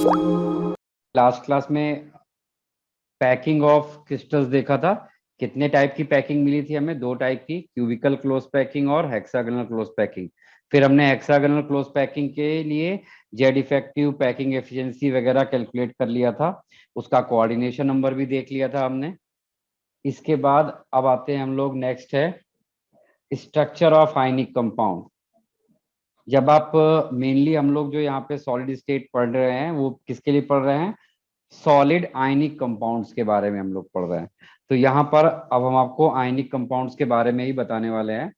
Last class में packing of crystals देखा था। कितने टाइप की पैकिंग मिली थी हमें? दो टाइप की, क्यूबिकल क्लोज पैकिंग और हेक्सागोनल क्लोज पैकिंग। फिर हमने हेक्सागोनल क्लोज पैकिंग के लिए जेड इफेक्टिव पैकिंग एफिशिएंसी वगैरह कैलकुलेट कर लिया था। उसका कोऑर्डिनेशन नंबर भी देख लिया था हमने। इसके बाद अब आते हैं हम लोग, नेक्स्ट है स्ट्रक्चर ऑफ आयनिक कंपाउंड। जब आप मेनली हम लोग जो यहाँ पे सॉलिड स्टेट पढ़ रहे हैं वो किसके लिए पढ़ रहे हैं? सॉलिड आयनिक कंपाउंड्स के बारे में हम लोग पढ़ रहे हैं। तो यहाँ पर अब हम आपको आयनिक कंपाउंड्स के बारे में ही बताने वाले हैं।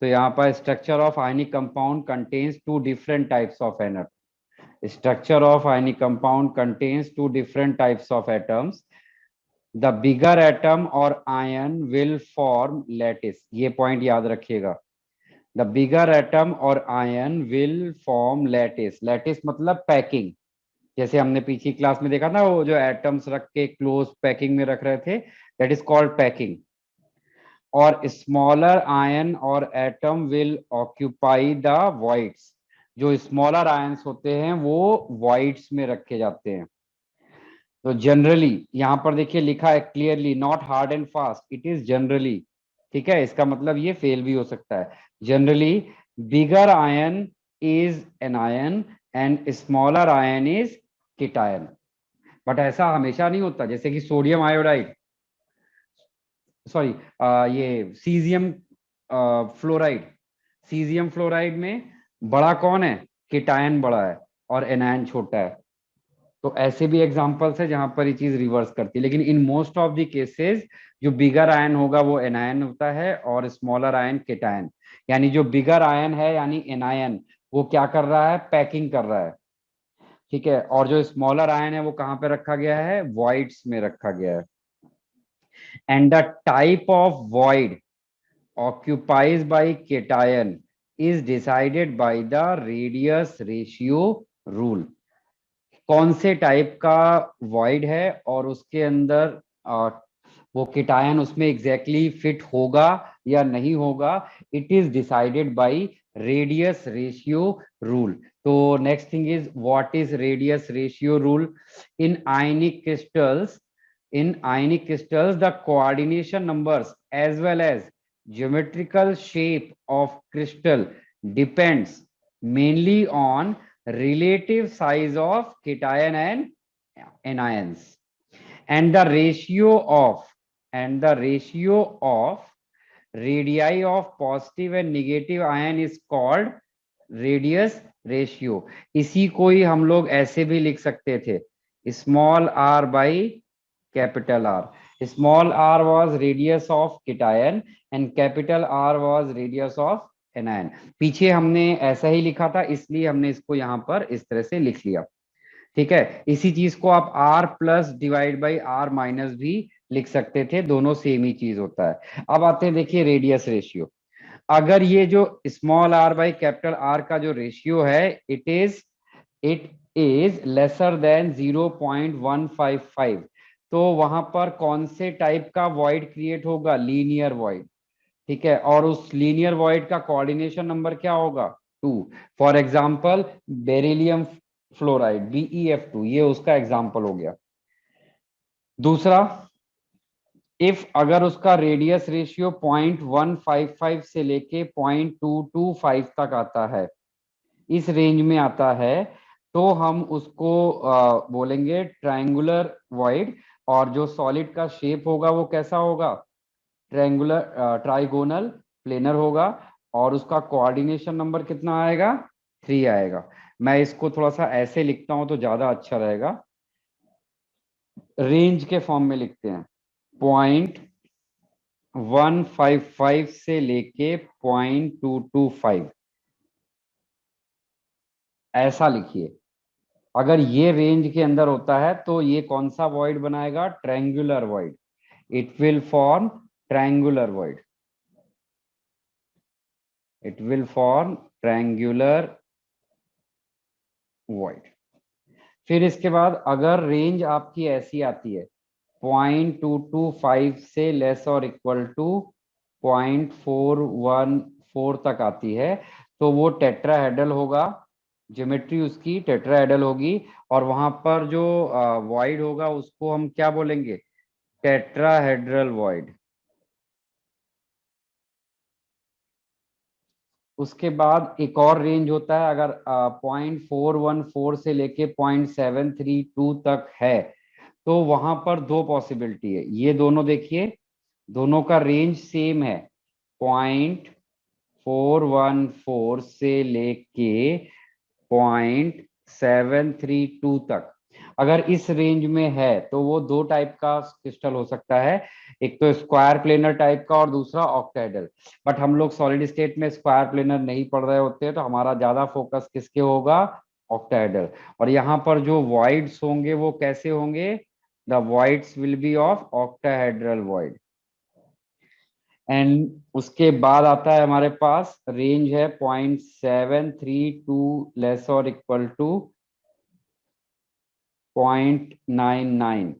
तो यहाँ पर structure of ionic compound contains two different types of atom. Structure of ionic compound contains two different types of atoms. The bigger atom और आयन विल फॉर्म लैटिस। ये पॉइंट याद रखिएगा। द बिगर एटम और ion will form lattice. Lattice मतलब packing. जैसे हमने पिछली class में देखा था, वो जो एटम्स रख के क्लोज पैकिंग में रख रहे थे, दैट इज कॉल्ड पैकिंग। और स्मॉलर आयन और atom will occupy the voids. जो स्मॉलर आयंस होते हैं वो वॉइड्स में रखे जाते हैं। तो जनरली यहाँ पर देखिए लिखा है clearly, not hard and fast, it is generally. ठीक है, इसका मतलब ये फेल भी हो सकता है। Generally bigger ion is anion and smaller ion is cation. But ऐसा हमेशा नहीं होता। जैसे कि सोडियम आयोडाइड, सॉरी, ये सीजियम फ्लोराइड। सीजियम फ्लोराइड में बड़ा कौन है? कीटायन बड़ा है और एनायन छोटा है। तो ऐसे भी एग्जांपल्स है जहां पर ये चीज रिवर्स करती है। लेकिन in most of the cases जो बिगर आयन होगा वो एनायन होता है और स्मॉलर आयन कीटायन। यानी जो बिगर आयन है यानी एनायन, वो क्या कर रहा है? पैकिंग कर रहा है। ठीक है, और जो स्मॉलर आयन है वो कहाँ पे रखा गया है? वॉइड्स में रखा गया है। And the type of void occupies by cation is decided by the radius ratio rule। कौन से टाइप का वॉइड है और उसके अंदर वो कीटायन उसमें एग्जैक्टली फिट होगा या नहीं होगा, it is decided by radius ratio rule. तो next thing is, what is radius ratio rule? In ionic crystals, in ionic crystals the coordination numbers as well as geometrical shape of crystal depends mainly on relative size of cation and anions, and the ratio of radii of positive and negative ion is called radius ratio. इसी को ही हम लोग ऐसे भी लिख सकते थे, small R by capital R. Small R was radius of cation and capital R was radius of anion. पीछे हमने ऐसा ही लिखा था, इसलिए हमने इसको यहाँ पर इस तरह से लिख लिया। ठीक है, इसी चीज को आप R plus divide by R minus भी लिख सकते थे, दोनों सेम ही चीज होता है। अब आते हैं देखिए रेडियस रेशियो। अगर ये जो small R by capital R का जो रेशियो है, इट इज लेसर देन 0.155, तो वहां पर कौन से टाइप का वॉइड क्रिएट होगा? Linear void. ठीक है, और उस लीनियर वॉइड का कोऑर्डिनेशन नंबर क्या होगा? 2। For example beryllium fluoride BeF2, ये उसका एग्जाम्पल हो गया। दूसरा, इफ अगर उसका रेडियस रेशियो 0.155 से लेके 0.225 तक आता है, इस रेंज में आता है, तो हम उसको बोलेंगे ट्रायंगुलर वॉइड। और जो सॉलिड का शेप होगा वो कैसा होगा? ट्रायंगुलर ट्राइगोनल प्लेनर होगा। और उसका कोऑर्डिनेशन नंबर कितना आएगा? 3 आएगा। मैं इसको थोड़ा सा ऐसे लिखता हूं तो ज्यादा अच्छा रहेगा। रेंज के फॉर्म में लिखते हैं, 0.155 से लेके 0.225, ऐसा लिखिए। अगर ये रेंज के अंदर होता है तो ये कौन सा वॉइड बनाएगा? Triangular void. It will form triangular void. It will form triangular void. फिर इसके बाद अगर रेंज आपकी ऐसी आती है, 0.225 से लेस और इक्वल टू 0.414 तक आती है, तो वो टेट्राहेड्रल होगा। ज्योमेट्री उसकी टेट्राहेड्रल होगी, और वहां पर जो वॉइड होगा उसको हम क्या बोलेंगे, टेट्राहेड्रल वॉइड। उसके बाद एक और रेंज होता है, अगर 0.414 से लेके 0.732 तक है, तो वहां पर दो पॉसिबिलिटी है। ये दोनों देखिए, दोनों का रेंज सेम है, 0.414 से लेके 0.732 तक। अगर इस रेंज में है तो वो दो टाइप का क्रिस्टल हो सकता है, एक तो स्क्वायर प्लेनर टाइप का और दूसरा ऑक्टाहेड्रल। बट हम लोग सॉलिड स्टेट में स्क्वायर प्लेनर नहीं पढ़ रहे होते हैं, तो हमारा ज्यादा फोकस किसके होगा, ऑक्टाहेड्रल। और यहाँ पर जो वॉइड्स होंगे वो कैसे होंगे, the voids will be of octahedral void. And उसके बाद आता है हमारे पास रेंज है 0.732 लेस और इक्वल टू 0.99।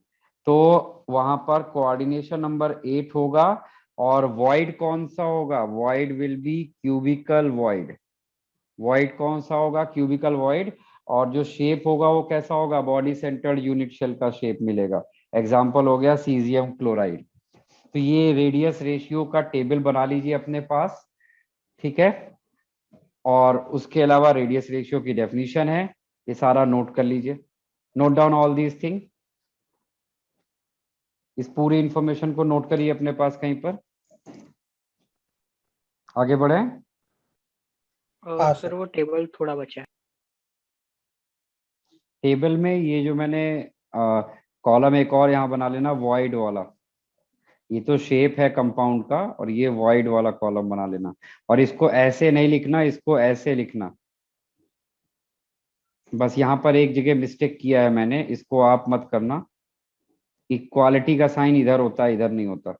तो वहां पर कोऑर्डिनेशन नंबर 8 होगा, और वॉइड कौन सा होगा, void will be cubical void. Void कौन सा होगा, क्यूबिकल वॉइड। और जो शेप होगा वो कैसा होगा, बॉडी सेंटर्ड यूनिट शेल का शेप मिलेगा। एग्जाम्पल हो गया सीजियम क्लोराइड। तो ये रेडियस रेशियो का टेबल बना लीजिए अपने पास, ठीक है। और उसके अलावा रेडियस रेशियो की डेफिनेशन है, ये सारा नोट कर लीजिए, note down all these thing. इस पूरी इंफॉर्मेशन को नोट करिए अपने पास कहीं पर। आगे बढ़े। हाँ सर सर। वो टेबल थोड़ा बचा है। टेबल में ये जो मैंने कॉलम एक और यहाँ बना लेना, वॉइड वाला। ये तो शेप है कंपाउंड का, और ये वॉइड वाला कॉलम बना लेना। और इसको ऐसे नहीं लिखना, इसको ऐसे लिखना। बस यहाँ पर एक जगह मिस्टेक किया है मैंने, इसको आप मत करना। इक्वालिटी का साइन इधर होता है, इधर नहीं होता।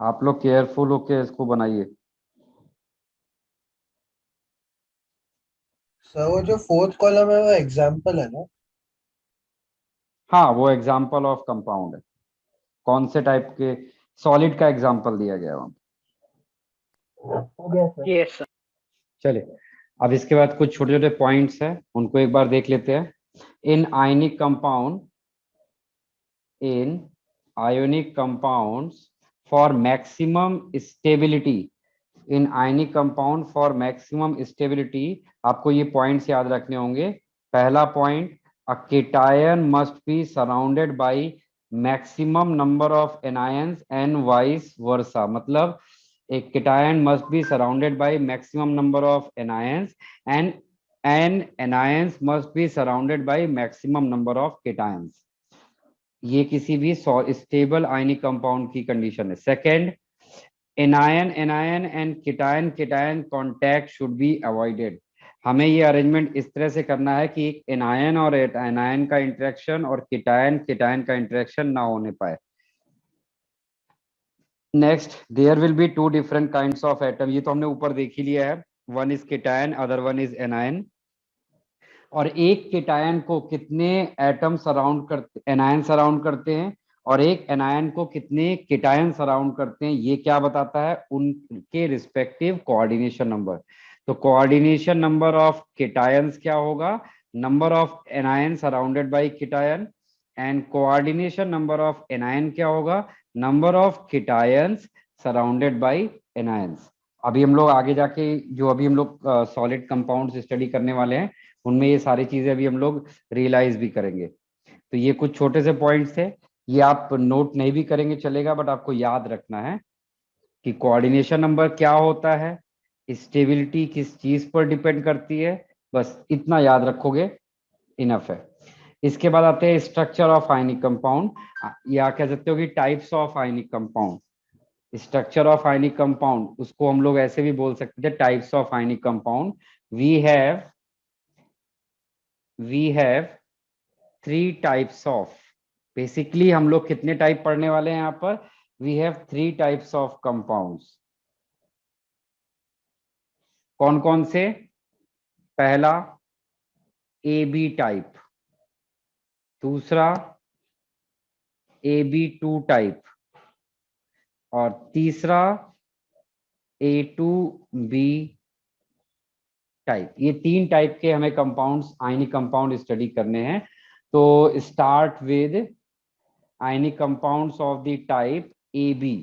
आप लोग केयरफुल होके इसको बनाइए। सर वो जो फोर्थ कॉलम है वो एग्जाम्पल है ना? हाँ, वो एग्जाम्पल ऑफ कंपाउंड है। कौन से टाइप के, सॉलिड का एग्जाम्पल दिया गया है वहाँ पे। हो गया सर। Yes sir. चलिए, अब इसके बाद कुछ छोटे छोटे पॉइंट्स हैं, उनको एक बार देख लेते हैं। In ionic compound, in ionic compounds for maximum stability, in ionic compound for maximum stability, आपको ये पॉइंट्स याद रखने होंगे। पहला point, a cation must be surrounded by maximum number of anions and vice versa. मतलब एक cation must be surrounded by maximum number of anions, and anions must be surrounded by maximum number of cations। ये किसी भी stable ionic compound की condition है। Second, anion anion and cation cation contact should be avoided. हमें ये arrangement इस तरह से करना है कि एक एनायन और एनायन का इंटरेक्शन और कीटायन कीटायन का इंटरेक्शन ना होने पाए। Next, there will be two different kinds of atom, ये तो हमने ऊपर देख ही लिया है, one is cation, other one is anion. और एक कीटायन को कितने एटम सराउंड करते, एनायन सराउंड करते हैं, और एक एनायन को कितने कीटायन सराउंड करते हैं, ये क्या बताता है, उनके रिस्पेक्टिव कोऑर्डिनेशन नंबर। तो कोऑर्डिनेशन नंबर ऑफ कीटायंस क्या होगा, number of anion surrounded by cation. And coordination number of anion क्या होगा, number of cations surrounded by anions. अभी हम लोग आगे जाके जो अभी हम लोग सॉलिड कंपाउंड्स स्टडी करने वाले हैं, उनमें ये सारी चीजें अभी हम लोग रियलाइज भी करेंगे। तो ये कुछ छोटे से पॉइंट्स थे, ये आप नोट नहीं भी करेंगे चलेगा, बट आपको याद रखना है कि कोऑर्डिनेशन नंबर क्या होता है, स्टेबिलिटी किस चीज पर डिपेंड करती है, बस इतना याद रखोगे इनफ है। इसके बाद आते हैं स्ट्रक्चर ऑफ आयनिक कंपाउंड, या कह सकते हो कि types of ionic compound. Structure of ionic compound, उसको हम लोग ऐसे भी बोल सकते थे, types of ionic compound. We have we have three types of, basically हम लोग कितने टाइप पढ़ने वाले हैं यहाँ पर, we have three types of compounds. कौन कौन से, पहला ए बी टाइप, दूसरा AB2 टाइप, और तीसरा A2B टाइप, ये 3 टाइप के हमें कंपाउंड्स, आयनिक कंपाउंड स्टडी करने हैं। तो start with ionic compounds of the type AB।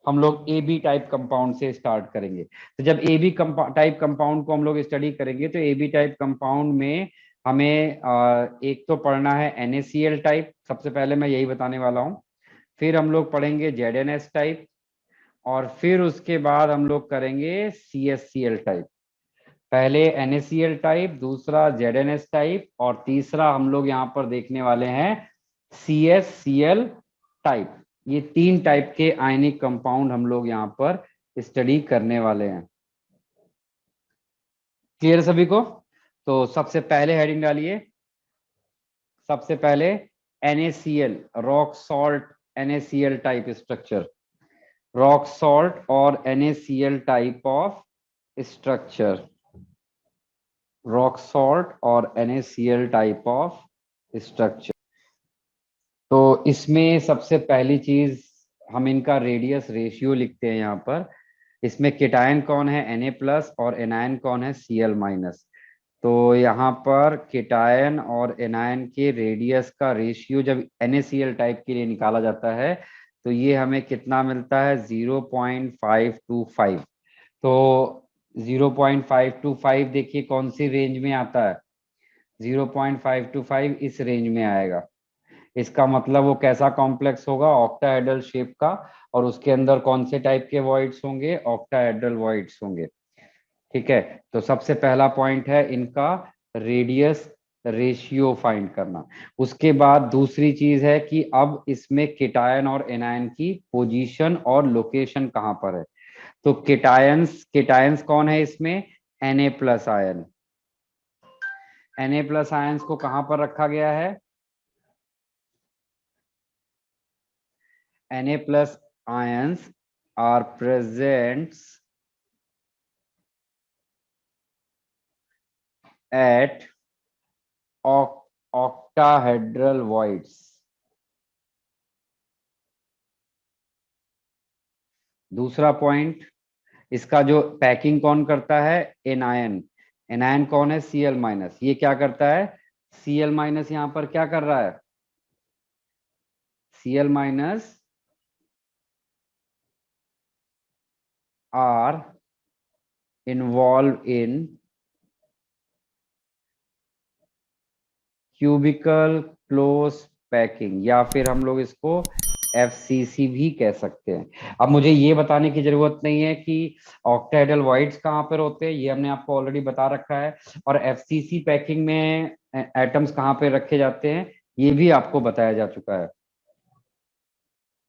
हम लोग AB टाइप कंपाउंड से स्टार्ट करेंगे। तो जब AB टाइप कंपाउंड को हम लोग स्टडी करेंगे तो AB टाइप कंपाउंड में हमें एक तो पढ़ना है NaCl टाइप, सबसे पहले मैं यही बताने वाला हूँ। फिर हम लोग पढ़ेंगे ZnS टाइप, और फिर उसके बाद हम लोग करेंगे CsCl टाइप। पहले NaCl टाइप, दूसरा ZnS टाइप, और तीसरा हम लोग यहाँ पर देखने वाले हैं CsCl टाइप। ये 3 टाइप के आयनिक कंपाउंड हम लोग यहाँ पर स्टडी करने वाले हैं। क्लियर सभी को? तो सबसे पहले हेडिंग डालिए। सबसे पहले NaCl, rock salt NaCl type structure, rock salt और NaCl type of structure, rock salt और NaCl टाइप ऑफ स्ट्रक्चर। तो इसमें सबसे पहली चीज हम इनका रेडियस रेशियो लिखते हैं यहाँ पर। इसमें केटायन कौन है Na+ और एनायन कौन है Cl-। तो यहाँ पर केटायन और एनायन के रेडियस का रेशियो जब NaCl टाइप के लिए निकाला जाता है तो ये हमें कितना मिलता है 0.525। तो 0.525 देखिए कौन सी रेंज में आता है, 0.525 इस रेंज में आएगा। इसका मतलब वो कैसा कॉम्प्लेक्स होगा, ऑक्टाहेड्रल शेप का, और उसके अंदर कौन से टाइप के वॉइड्स होंगे, ऑक्टाहेड्रल वॉइड्स होंगे। ठीक है, तो सबसे पहला पॉइंट है इनका रेडियस रेशियो फाइंड करना। उसके बाद दूसरी चीज है कि अब इसमें केटायन और एनायन की पोजीशन और लोकेशन कहाँ पर है। तो केटायंस केटायंस कौन है इसमें, Na+ आयन। Na+ आयंस को कहां पर रखा गया है, Na+ ions are present at octahedral voids। दूसरा पॉइंट, इसका जो पैकिंग कौन करता है, एनायन। एनायन कौन है, Cl-। ये क्या करता है, Cl- यहां पर क्या कर रहा है, Cl- are involved in cubical close packing, या फिर हम लोग इसको FCC भी कह सकते हैं। अब मुझे ये बताने की जरूरत नहीं है कि ऑक्टाहेड्रल वॉइड्स कहाँ पर होते हैं, ये हमने आपको ऑलरेडी बता रखा है, और FCC पैकिंग में एटम्स कहाँ पे रखे जाते हैं ये भी आपको बताया जा चुका है।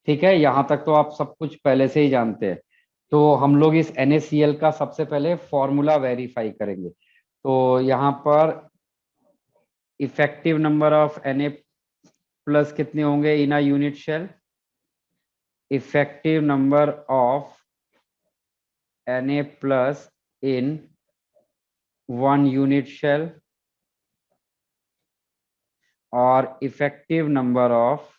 ठीक है, यहां तक तो आप सब कुछ पहले से ही जानते हैं। तो हम लोग इस NaCl का सबसे पहले फॉर्मूला वेरीफाई करेंगे। तो यहाँ पर इफेक्टिव नंबर ऑफ Na+ कितने होंगे in a unit cell, effective number of Na+ in 1 unit cell, और effective number of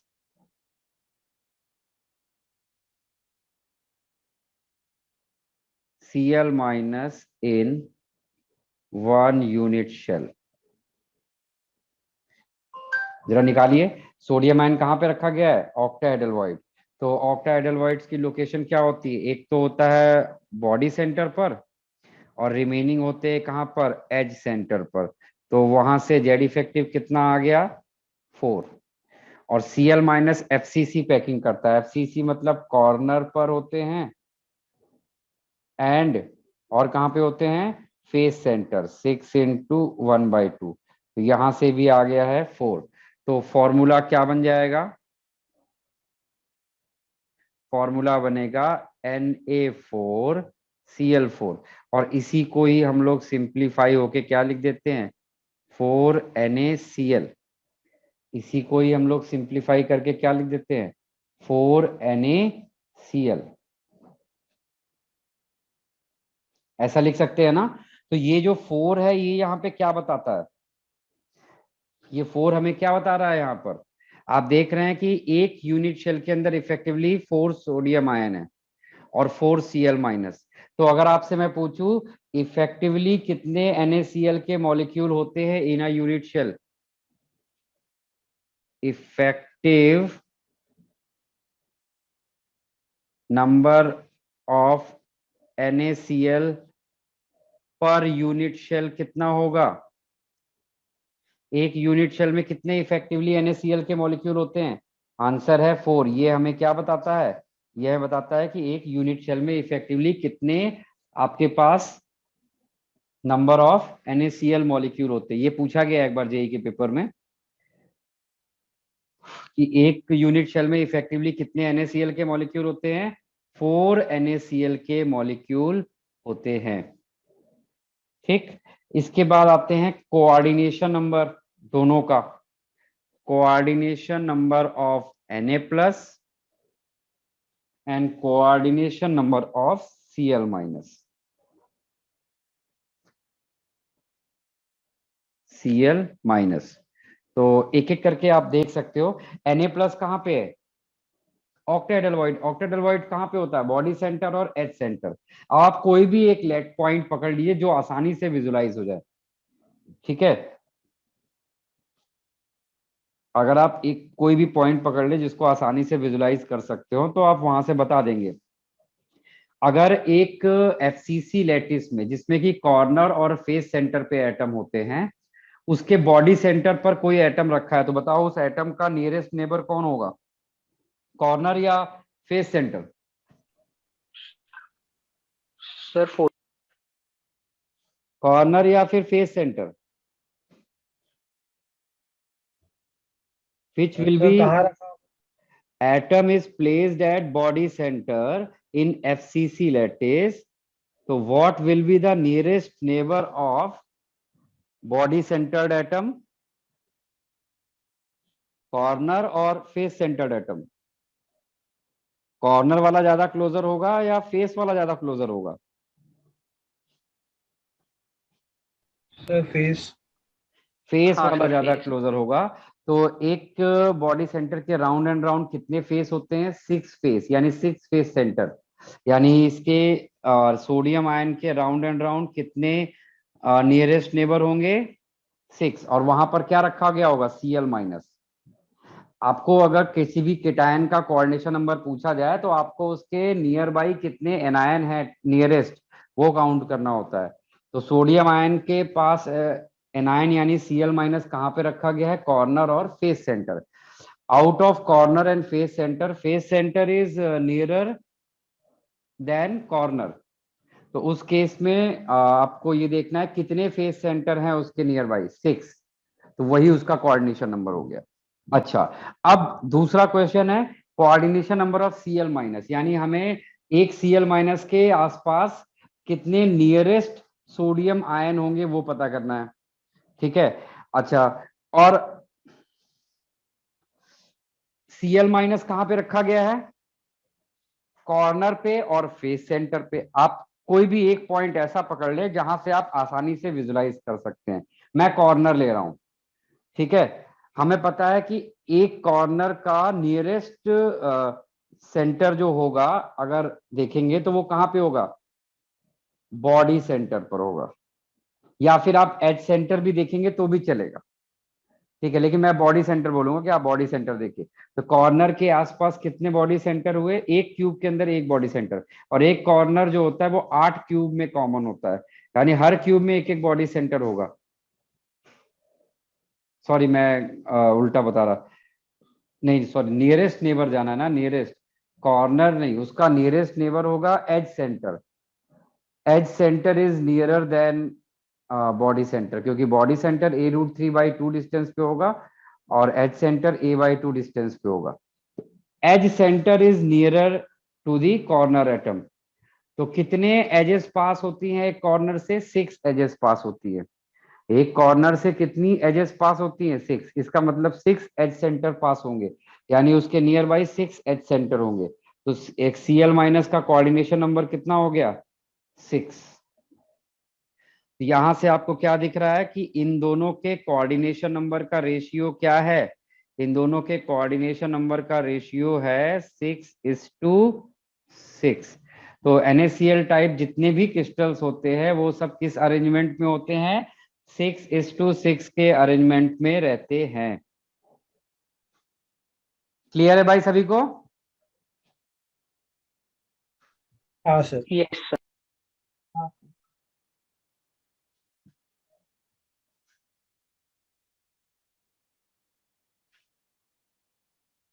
Cl- in 1 unit cell. जरा निकालिए, सोडियम आयन कहाँ पे रखा गया है, ऑक्टाहेड्रल वॉइड। तो ऑक्टाहेड्रल वॉइड्स की लोकेशन क्या होती है, एक तो होता है बॉडी सेंटर पर, और रिमेनिंग होते हैं कहाँ पर, एज सेंटर पर। तो वहां से जेड इफेक्टिव कितना आ गया, 4। और Cl- FCC पैकिंग करता है, FCC मतलब कॉर्नर पर होते हैं, एंड और कहाँ पे होते हैं, फेस सेंटर, 6 × 1/2। तो यहां से भी आ गया है 4। तो फॉर्मूला क्या बन जाएगा, फॉर्मूला बनेगा Na4Cl4, और इसी को ही हम लोग सिंप्लीफाई होके क्या लिख देते हैं, 4NaCl। इसी को ही हम लोग सिंप्लीफाई करके क्या लिख देते हैं, 4NaCl। ऐसा लिख सकते हैं ना। तो ये जो 4 है ये यहाँ पे क्या बताता है, ये 4 हमें क्या बता रहा है, यहाँ पर आप देख रहे हैं कि एक यूनिट शेल के अंदर इफेक्टिवली 4 सोडियम आयन है और 4 Cl-। तो अगर आपसे मैं पूछूं इफेक्टिवली कितने NaCl के मॉलिक्यूल होते हैं in a unit cell, effective number of NaCl per unit cell कितना होगा? एक यूनिट शेल में कितने इफेक्टिवली NaCl के मॉलिक्यूल होते हैं? आंसर है 4। ये हमें क्या बताता है? यह बताता है कि एक यूनिट शेल में इफेक्टिवली कितने आपके पास नंबर ऑफ NaCl मॉलिक्यूल होते हैं। ये पूछा गया एक बार जेई के पेपर में कि एक यूनिट शेल में इफेक्टिवली कितने NaCl के मॉलिक्यूल होते हैं? 4 NaCl के मॉलिक्यूल होते हैं। ठीक, इसके बाद आते हैं कोऑर्डिनेशन नंबर दोनों का। Coordination number of Na plus and coordination number of Cl minus. Cl minus, तो एक एक करके आप देख सकते हो। Na प्लस कहाँ पे है? ऑक्टेडेलवाइड। ऑक्टेडेलवाइड कहाँ पे होता है? बॉडी सेंटर और एच सेंटर। आप कोई भी एक लेट पॉइंट पकड़ लीजिए जो आसानी से विजुलाइज हो जाए। ठीक है, अगर आप एक कोई भी पॉइंट पकड़ ले जिसको आसानी से विजुलाइज कर सकते हो तो आप वहां से बता देंगे। अगर एक FCC लैटिस में जिसमें कि कॉर्नर और फेस सेंटर पे एटम होते हैं, उसके बॉडी सेंटर पर कोई एटम रखा है, तो बताओ उस एटम का नियरेस्ट नेबर कौन होगा? कॉर्नर या face centre? Sir four. Corner या फिर face centre? which will sir be कहाँ रखा? atom is placed at body center in FCC lattice, so what will be the nearest neighbor of body centered atom? Corner और face centred atom? Corner वाला ज्यादा closure होगा या face वाला ज्यादा closure होगा? Sir face. फेस हाँ वाला सर ज्यादा फेस। क्लोजर होगा। तो एक बॉडी सेंटर के राउंड एंड राउंड कितने फेस होते हैं? 6 फेस, यानी 6 फेस सेंटर। यानी इसके सोडियम आयन के राउंड एंड राउंड कितने नियरेस्ट नेबर होंगे? 6। और वहां पर क्या रखा गया होगा? Cl minus. आपको अगर किसी भी केटायन का कोऑर्डिनेशन नंबर पूछा जाए तो आपको उसके नियर बाई कितने एनायन है नियरेस्ट, वो काउंट करना होता है। तो सोडियम आयन के पास एनायन यानी Cl माइनस कहाँ पे रखा गया है? कॉर्नर और face centre. Out of corner and face centre is nearer than corner. तो उस केस में आपको ये देखना है कितने फेस सेंटर हैं उसके नियर बाई, 6। तो वही उसका कोऑर्डिनेशन नंबर हो गया। अच्छा, अब दूसरा क्वेश्चन है coordination number of Cl minus, यानी हमें एक Cl माइनस के आसपास कितने नियरेस्ट सोडियम आयन होंगे वो पता करना है। ठीक है, अच्छा, और Cl माइनस कहां पे रखा गया है? कॉर्नर पे और फेस सेंटर पे। आप कोई भी एक पॉइंट ऐसा पकड़ ले जहां से आप आसानी से विजुलाइज कर सकते हैं। मैं कॉर्नर ले रहा हूं, ठीक है। हमें पता है कि एक कॉर्नर का नियरेस्ट सेंटर जो होगा, अगर देखेंगे तो वो कहां पे होगा? बॉडी सेंटर पर होगा, या फिर आप एज सेंटर भी देखेंगे तो भी चलेगा। ठीक है, लेकिन मैं बॉडी सेंटर बोलूंगा कि आप बॉडी सेंटर देखिए। तो कॉर्नर के आसपास कितने बॉडी सेंटर हुए? एक क्यूब के अंदर एक बॉडी सेंटर। और एक कॉर्नर जो होता है वो 8 क्यूब में कॉमन होता है, यानी हर क्यूब में एक एक बॉडी सेंटर होगा। सॉरी, मैं उल्टा बता रहा। नहीं सॉरी, नियरेस्ट नेबर जाना है ना, नियरेस्ट। कॉर्नर नहीं, उसका नियरेस्ट नेबर होगा edge centre. Edge centre is nearer than body centre, क्योंकि बॉडी सेंटर a√3/2 डिस्टेंस पे होगा और एज सेंटर a/2 डिस्टेंस पे होगा। Edge centre is nearer to the corner atom. तो कितने एजेस पास होती हैं एक कॉर्नर से? 6 एजेस पास होती है। एक कॉर्नर से कितनी एजेस पास होती हैं? 6। इसका मतलब 6 एज सेंटर पास होंगे, यानी उसके नियर बाई 6 एज सेंटर होंगे। तो एक Cl माइनस का कोऑर्डिनेशन नंबर कितना हो गया? 6। यहां से आपको क्या दिख रहा है कि इन दोनों के कोऑर्डिनेशन नंबर का रेशियो क्या है? इन दोनों के कोऑर्डिनेशन नंबर का रेशियो है 6:6। तो NaCl टाइप जितने भी क्रिस्टल्स होते हैं वो सब किस अरेंजमेंट में होते हैं? 6:6 के अरेंजमेंट में रहते हैं। क्लियर है भाई सभी को? हाँ सर। Yes sir.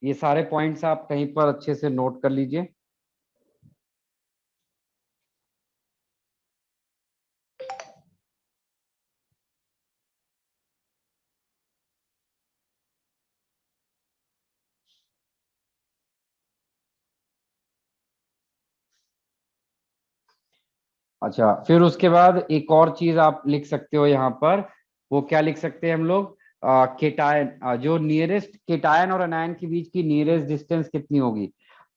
ये सारे पॉइंट्स आप कहीं पर अच्छे से नोट कर लीजिए। अच्छा, फिर उसके बाद एक और चीज आप लिख सकते हो यहाँ पर। वो क्या लिख सकते हैं हम लोग? केटायन, जो नियरेस्ट केटायन और एनायन के बीच की नियरेस्ट डिस्टेंस कितनी होगी?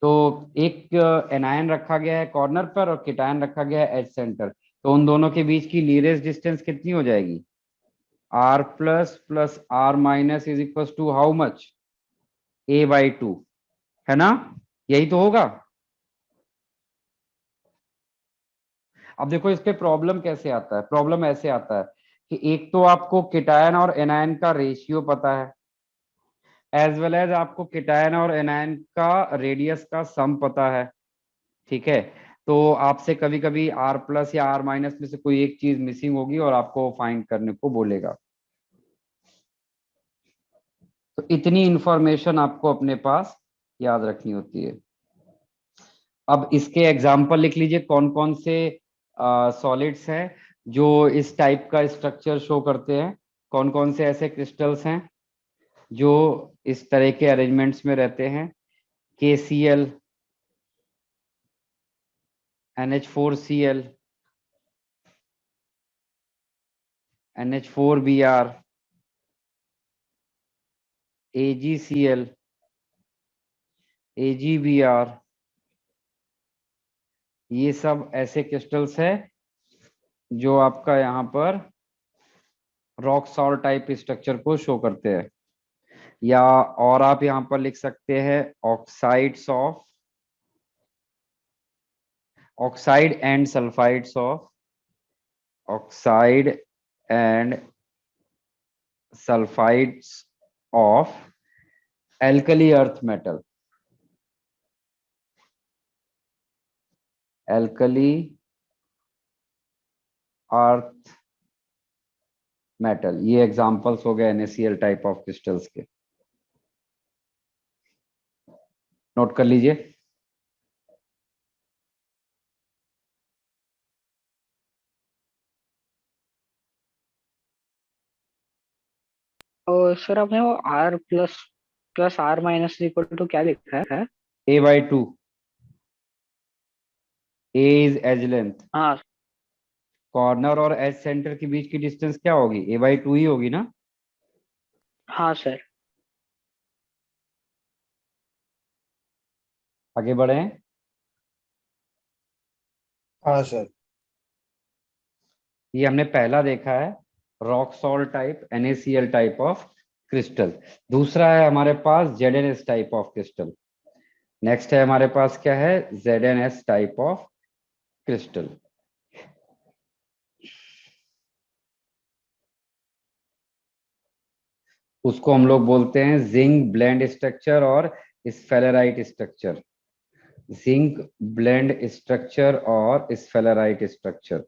तो एक एनायन रखा गया है कॉर्नर पर और केटायन रखा गया है एज सेंटर, तो उन दोनों के बीच की नियरेस्ट डिस्टेंस कितनी हो जाएगी? R++R- is equal to how much? A/2, है ना? यही तो होगा। अब देखो इस पे प्रॉब्लम कैसे आता है। प्रॉब्लम ऐसे आता है कि एक तो आपको केटायन और एनायन का रेशियो पता है, एज वेल एज आपको केटायन और एनायन का रेडियस का सम पता है। ठीक है, तो आपसे कभी कभी R+ या R- में से कोई एक चीज मिसिंग होगी और आपको फाइंड करने को बोलेगा। तो इतनी इंफॉर्मेशन आपको अपने पास याद रखनी होती है। अब इसके एग्जाम्पल लिख लीजिए, कौन कौन से सॉलिड्स हैं जो इस टाइप का स्ट्रक्चर शो करते हैं। कौन कौन से ऐसे क्रिस्टल्स हैं जो इस तरह के अरेंजमेंट्स में रहते हैं? KCl, NH4Cl, NH4Br, AgCl, AgBr, ये सब ऐसे क्रिस्टल्स हैं जो आपका यहाँ पर रॉक सॉल्ट टाइप स्ट्रक्चर को शो करते हैं। या और आप यहाँ पर लिख सकते हैं oxide and sulphides of oxide and sulphides of alkali earth metal. Alkali earth metal, ये एग्जांपल्स हो गए NaCl टाइप ऑफ क्रिस्टल्स के। नोट कर लीजिए। और सर आपने वो R++R- इक्वल टू क्या लिखा है? A/2। A is edge length. हाँ। कॉर्नर और एज सेंटर के बीच की डिस्टेंस क्या होगी? A/2 ही होगी ना। हाँ सर। आगे बढ़े। हाँ सर। ये हमने पहला देखा है, rock salt type NaCl type of crystal. दूसरा है हमारे पास ZnS type of crystal. Next है हमारे पास क्या है? ZnS type of crystal. उसको हम लोग बोलते हैं जिंक ब्लेंड स्ट्रक्चर और स्फेलेराइट स्ट्रक्चर। जिंक ब्लेंड स्ट्रक्चर और स्फेलेराइट स्ट्रक्चर।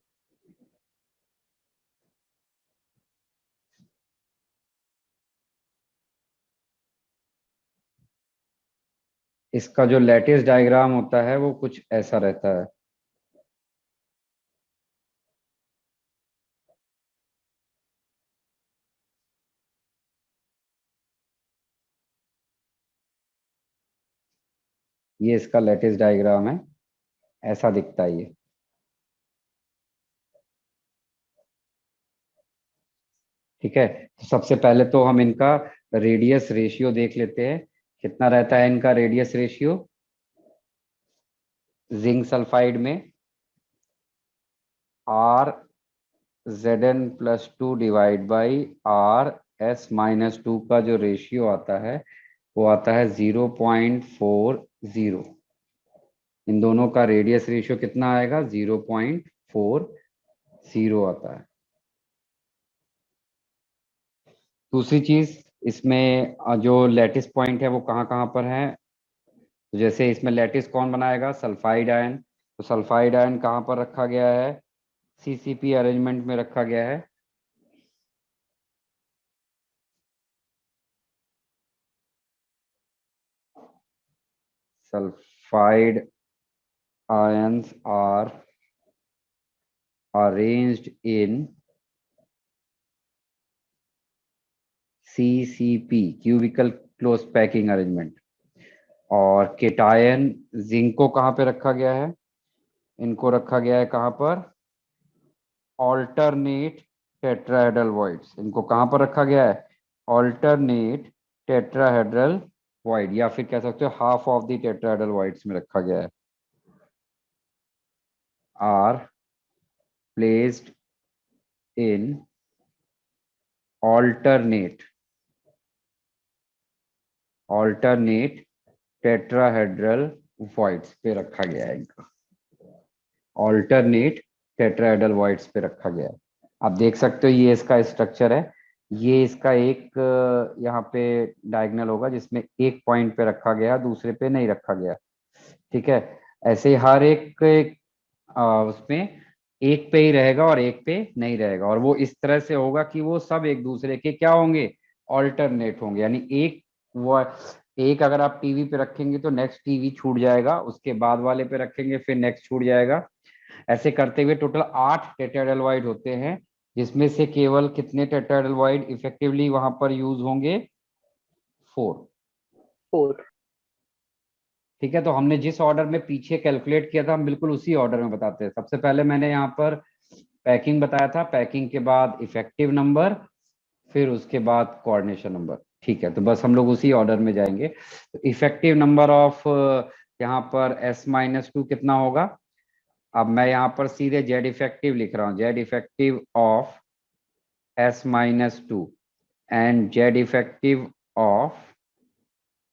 इसका जो लेटेस्ट डायग्राम होता है वो कुछ ऐसा रहता है। ये इसका लेटेस्ट डायग्राम है, ऐसा दिखता है ये। ठीक है, तो सबसे पहले तो हम इनका रेडियस रेशियो देख लेते हैं। कितना रहता है इनका रेडियस रेशियो? जिंक सल्फाइड में R(Zn+2) डिवाइड बाई R(S-2) का जो रेशियो आता है वो आता है 0.40। इन दोनों का रेडियस रेशियो कितना आएगा, 0.40 आता है। दूसरी चीज, इसमें जो लैटिस पॉइंट है वो कहाँ कहाँ पर है। तो जैसे इसमें लैटिस कौन बनाएगा, सल्फाइड आयन। तो सल्फाइड आयन कहाँ पर रखा गया है, सीसीपी अरेंजमेंट में रखा गया है। sulfide ions are arranged in CCP cubical close packing arrangement। और केटायन जिंक को कहाँ पे रखा गया है, इनको रखा गया है कहाँ पर, ऑल्टरनेट टेट्राहेड्रल वॉइड्स। इनको कहाँ पर रखा गया है, ऑल्टरनेट टेट्राहेड्रल वॉइड, या फिर कह सकते हो half of the tetrahedral voids में रखा गया है। Are placed in alternate tetrahedral voids पे रखा गया है इनका, ऑल्टरनेट टेट्राहेड्रल वॉइड्स पे रखा गया है। आप देख सकते हो ये इसका स्ट्रक्चर है। ये इसका एक यहाँ पे डायगोनल होगा जिसमें एक पॉइंट पे रखा गया, दूसरे पे नहीं रखा गया। ठीक है, ऐसे ही हर उसमें एक पे ही रहेगा और एक पे नहीं रहेगा, और वो इस तरह से होगा कि वो सब एक दूसरे के क्या होंगे, ऑल्टरनेट होंगे। यानी एक अगर आप टीवी पे रखेंगे तो नेक्स्ट टीवी छूट जाएगा, उसके बाद वाले पे रखेंगे फिर नेक्स्ट छूट जाएगा। ऐसे करते हुए टोटल 8 टेट्राहेड्रल होते हैं, जिसमें से केवल कितने टेट्राहेड्रल इफेक्टिवली वहां पर यूज होंगे, 4। 4। ठीक है, तो हमने जिस ऑर्डर में पीछे कैलकुलेट किया था हम बिल्कुल उसी ऑर्डर में बताते हैं। सबसे पहले मैंने यहाँ पर पैकिंग बताया था, पैकिंग के बाद इफेक्टिव नंबर, फिर उसके बाद कोऑर्डिनेशन नंबर। ठीक है, तो बस हम लोग उसी ऑर्डर में जाएंगे। तो इफेक्टिव नंबर ऑफ यहाँ पर S-2 कितना होगा। अब मैं यहाँ पर सीधे जेड इफेक्टिव लिख रहा हूँ, Z effective of S-2 and Z effective of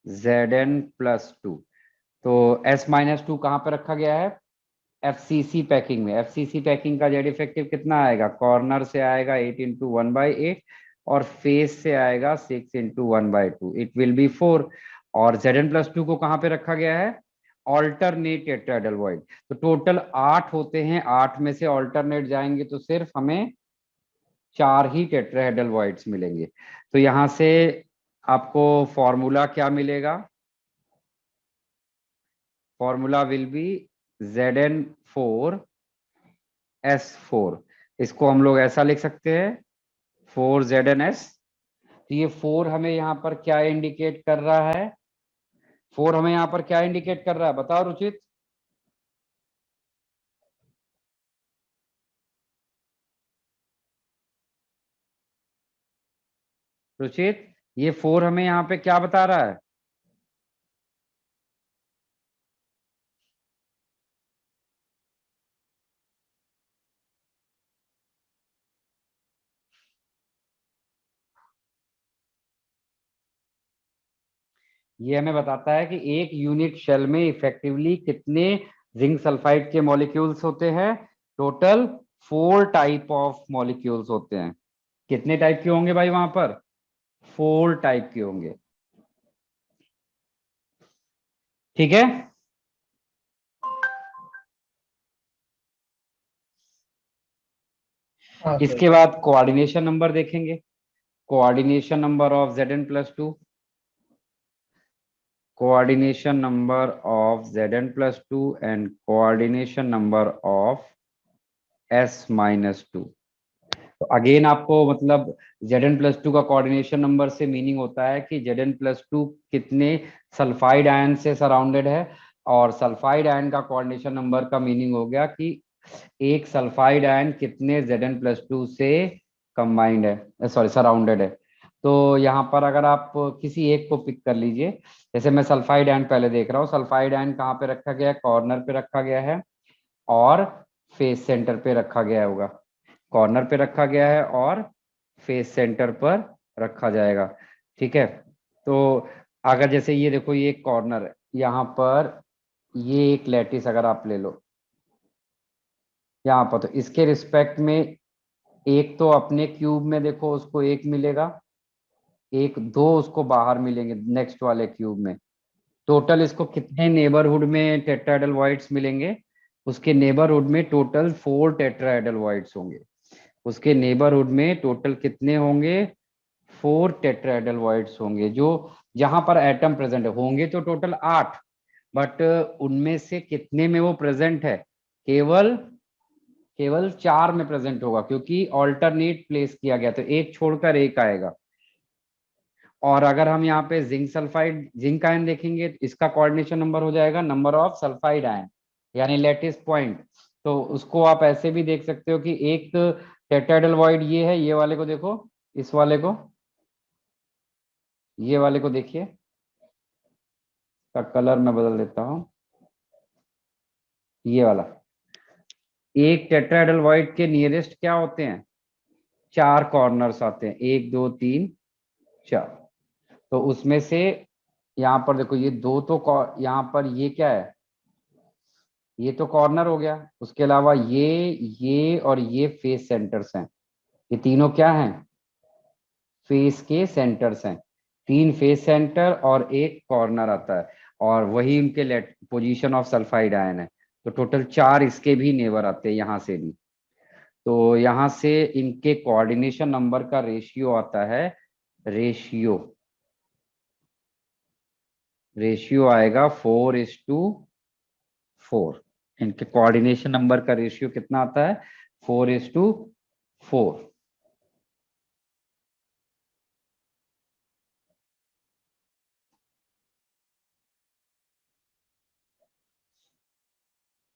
Zn+2। तो S-2 कहाँ पर रखा गया है, FCC पैकिंग में। FCC पैकिंग का जेड इफेक्टिव कितना आएगा, कॉर्नर से आएगा 8 × 1/8 और फेस से आएगा 6 × 1/2, इट विल बी 4। और Zn+2 को कहाँ पे रखा गया है, ऑल्टरनेट टेट्राहेड्रल वॉइड। तो टोटल 8 होते हैं, 8 में से ऑल्टरनेट जाएंगे तो सिर्फ हमें 4 ही टेट्राहेड्रल वॉइड्स मिलेंगे। तो यहां से आपको फॉर्मूला क्या मिलेगा, फॉर्मूला विल बी Zn4S4। इसको हम लोग ऐसा लिख सकते हैं 4ZnS। तो ये 4 हमें यहाँ पर क्या इंडिकेट कर रहा है, 4 हमें यहाँ पर क्या इंडिकेट कर रहा है, बताओ रुचित। रुचित, ये 4 हमें यहाँ पे क्या बता रहा है, ये हमें बताता है कि एक यूनिट शेल में इफेक्टिवली कितने जिंक सल्फाइड के मॉलिक्यूल्स होते हैं। टोटल 4 टाइप ऑफ मॉलिक्यूल्स होते हैं। कितने टाइप के होंगे भाई वहां पर, 4 टाइप के होंगे। ठीक है, हाँ सर। इसके बाद कोऑर्डिनेशन नंबर देखेंगे। Coordination number of Zn+2, coordination number of Zn+2 and coordination number of S-2। तो अगेन आपको मतलब Zn+2 का कोऑर्डिनेशन नंबर से मीनिंग होता है कि Zn+2 कितने सल्फाइड आयन से सराउंडेड है, और सल्फाइड आयन का कोऑर्डिनेशन नंबर का मीनिंग हो गया कि एक सल्फाइड आयन कितने Zn+2 से कंबाइंड है, सॉरी सराउंडेड है। तो यहाँ पर अगर आप किसी एक को पिक कर लीजिए, जैसे मैं सल्फाइड आयन पहले देख रहा हूँ। सल्फाइड आयन कहाँ पे रखा गया है, कॉर्नर पे रखा गया है और फेस सेंटर पे रखा गया होगा। कॉर्नर पे रखा गया है और फेस सेंटर पर रखा जाएगा। ठीक है, तो अगर जैसे ये देखो, ये कॉर्नर है, यहाँ पर ये एक लैटिस अगर आप ले लो यहाँ पर, तो इसके रिस्पेक्ट में एक तो अपने क्यूब में देखो उसको एक मिलेगा, एक दो उसको बाहर मिलेंगे नेक्स्ट वाले क्यूब में। टोटल इसको कितने नेबरहुड में टेट्राहेड्रल वॉइड्स मिलेंगे? उसके नेबरहुड में टोटल 4 टेट्राहेड्रल वॉइड्स होंगे। उसके नेबरहुड में टोटल कितने होंगे? 4 टेट्राहेड्रल वॉइड्स होंगे, जो जहां पर एटम प्रेजेंट होंगे तो टोटल 8, बट उनमें से कितने में वो प्रेजेंट है? केवल केवल 4 में प्रेजेंट होगा, क्योंकि ऑल्टरनेट प्लेस किया गया, तो एक छोड़कर एक आएगा। और अगर हम यहाँ पे जिंक सल्फाइड जिंक आयन देखेंगे, तो इसका कोऑर्डिनेशन नंबर हो जाएगा नंबर ऑफ सल्फाइड आयन, यानी लेटिस पॉइंट। तो उसको आप ऐसे भी देख सकते हो कि एक टेट्राहेड्रल वॉइड ये है, ये वाले को देखो, इस वाले को, ये वाले को देखिए, का कलर मैं बदल देता हूं, ये वाला। एक टेट्राहेड्रल वॉइड के नियरेस्ट क्या होते हैं? 4 कॉर्नर्स आते हैं, 1 2 3 4। तो उसमें से यहाँ पर देखो, ये दो तो यहाँ पर ये क्या है? ये तो कॉर्नर हो गया। उसके अलावा ये और ये फेस सेंटर्स हैं। ये तीनों क्या हैं? फेस के सेंटर्स हैं। 3 फेस सेंटर और एक कॉर्नर आता है, और वही उनके पोजीशन ऑफ सल्फाइड आयन है। तो टोटल 4 इसके भी नेबर आते हैं यहाँ से भी। तो यहाँ से इनके कोऑर्डिनेशन नंबर का रेशियो आता है, रेशियो रेशियो आएगा 4:4। इनके कोऑर्डिनेशन नंबर का रेशियो कितना आता है? 4:4।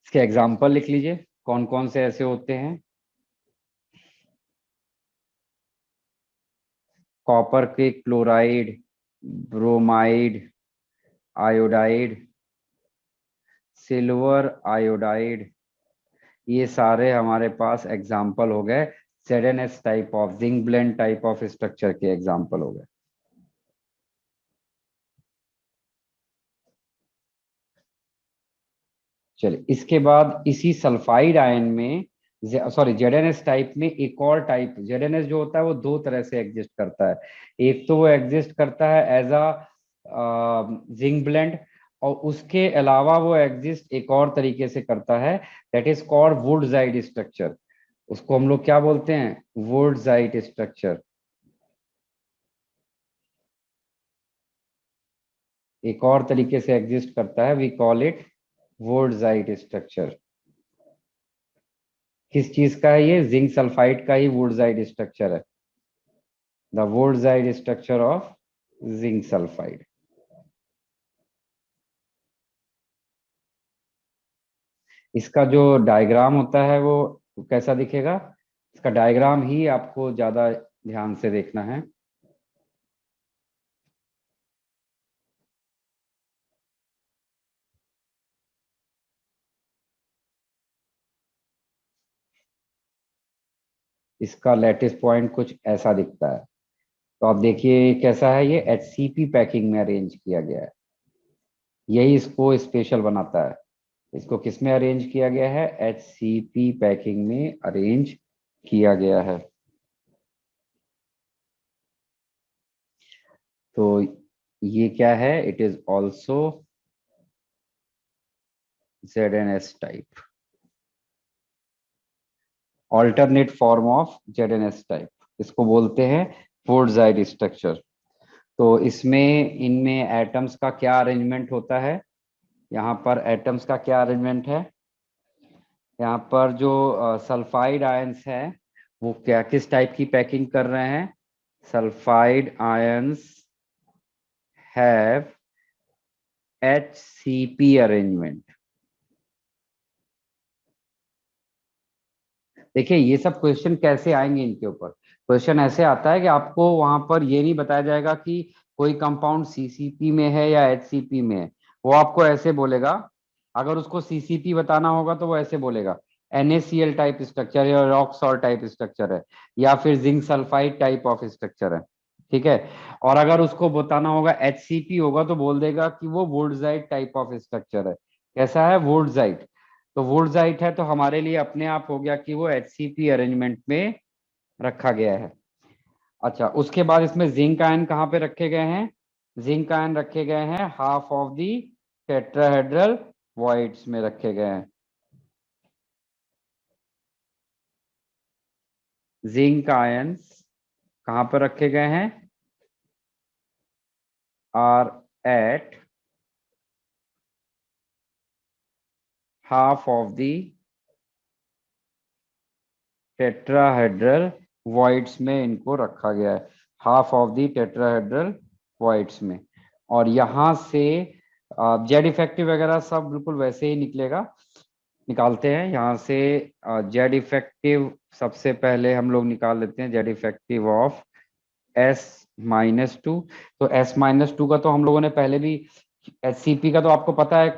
इसके एग्जाम्पल लिख लीजिए, कौन कौन से ऐसे होते हैं। कॉपर के chloride, bromide, iodide, silver iodide, ये सारे हमारे पास एग्जाम्पल हो गए। ZnS type of zinc blende type of structure के एग्जाम्पल हो गए। चलिए, इसके बाद इसी सल्फाइड आयन में, सॉरी ZnS टाइप में एक और टाइप, ZnS जो होता है वो दो तरह से एग्जिस्ट करता है। एक तो वो एग्जिस्ट करता है एज अ जिंक ब्लेंड, और उसके अलावा वो एग्जिस्ट एक और तरीके से करता है, that is called wurtzite structure. उसको हम लोग क्या बोलते हैं? Wurtzite structure. एक और तरीके से एग्जिस्ट करता है, we call it wurtzite structure. किस चीज का है ये? जिंक सल्फाइड का ही वुडजाइड स्ट्रक्चर है, the wurtzite structure of zinc sulphide. इसका जो डायग्राम होता है वो कैसा दिखेगा? इसका डायग्राम ही आपको ज्यादा ध्यान से देखना है। इसका लेटिस पॉइंट कुछ ऐसा दिखता है। तो आप देखिए कैसा है, ये HCP पैकिंग में अरेंज किया गया है। यही इसको स्पेशल बनाता है। इसको किस में अरेंज किया गया है? HCP पैकिंग में अरेंज किया गया है। तो ये क्या है? It is also ZnS type, alternate form of ZnS type. इसको बोलते हैं वुडजाइड स्ट्रक्चर। तो इसमें इनमें एटम्स का क्या अरेंजमेंट होता है? यहाँ पर एटम्स का क्या अरेंजमेंट है? यहाँ पर जो सल्फाइड आयंस है वो क्या किस टाइप की पैकिंग कर रहे हैं? Sulphide ions have HCP arrangement. देखिए, ये सब क्वेश्चन कैसे आएंगे इनके ऊपर? क्वेश्चन ऐसे आता है कि आपको वहां पर ये नहीं बताया जाएगा कि कोई कंपाउंड CCP में है या HCP में है। वो आपको ऐसे बोलेगा, अगर उसको CCP बताना होगा तो वो ऐसे बोलेगा NaCl टाइप स्ट्रक्चर है, रॉक सॉल्ट टाइप स्ट्रक्चर है, या फिर zinc sulphide type of structure है। ठीक है। और अगर उसको बताना होगा HCP होगा तो बोल देगा कि वो वुडजाइड टाइप ऑफ स्ट्रक्चर है। कैसा है, वुडजाइट। तो वुडजाइट है तो हमारे लिए अपने आप हो गया कि वो HCP अरेंजमेंट में रखा गया है। अच्छा, उसके बाद इसमें जिंक आयन कहाँ पे रखे गए हैं? जिंक आयन रखे गए हैं half of the tetrahedral voids में रखे गए हैं। जिंक आयंस कहाँ पर रखे गए हैं? Are at half of the tetrahedral voids में इनको रखा गया है, half of the tetrahedral voids में। और यहाँ से जेड इफेक्टिव वगैरह सब बिल्कुल वैसे ही निकलेगा, निकालते हैं यहाँ से। जेड इफेक्टिव सबसे पहले हम लोग निकाल लेते हैं, जेड इफेक्टिव ऑफ S-2। तो S-2 का तो हम लोगों ने पहले भी, HCP का तो आपको पता है,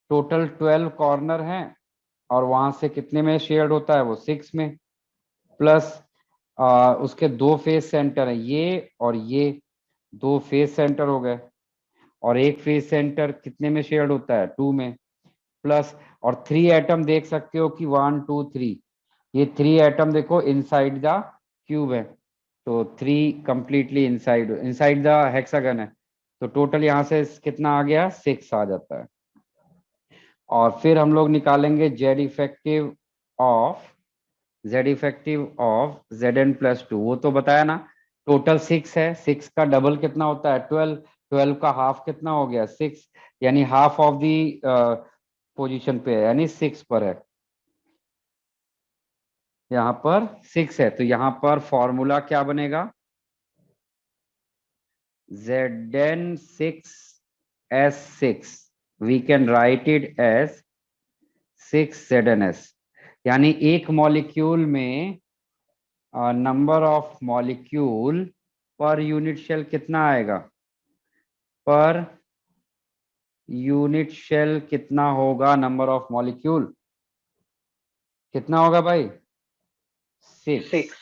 टोटल 12 कॉर्नर हैं और वहां से कितने में शेयर्ड होता है, वो 6 में। प्लस उसके दो फेस सेंटर हैं, ये और ये, दो फेस सेंटर हो गए। और एक फेस सेंटर कितने में शेयर्ड होता है, 2 में। प्लस और 3 एटम देख सकते हो कि 1 2 3, ये 3 एटम देखो इनसाइड द क्यूब है, तो 3 completely inside inside the hexagon है। तो टोटल यहाँ से कितना आ गया, 6 आ जाता है। और फिर हम लोग निकालेंगे जेड इफेक्टिव ऑफ Zn+2, वो तो बताया ना, टोटल 6 है, 6 का डबल कितना होता है, 12, 12 का हाफ कितना हो गया, 6, यानी हाफ ऑफ दी पोजीशन पे है, यानी 6 पर है, यहाँ पर 6 है। तो यहाँ पर फॉर्मूला क्या बनेगा, Zn6S6, we can write it as 6ZnS। यानी एक मॉलिक्यूल में number of molecule per unit cell कितना आएगा, पर यूनिट शेल कितना होगा, नंबर ऑफ मॉलिक्यूल कितना होगा भाई, 6। 6।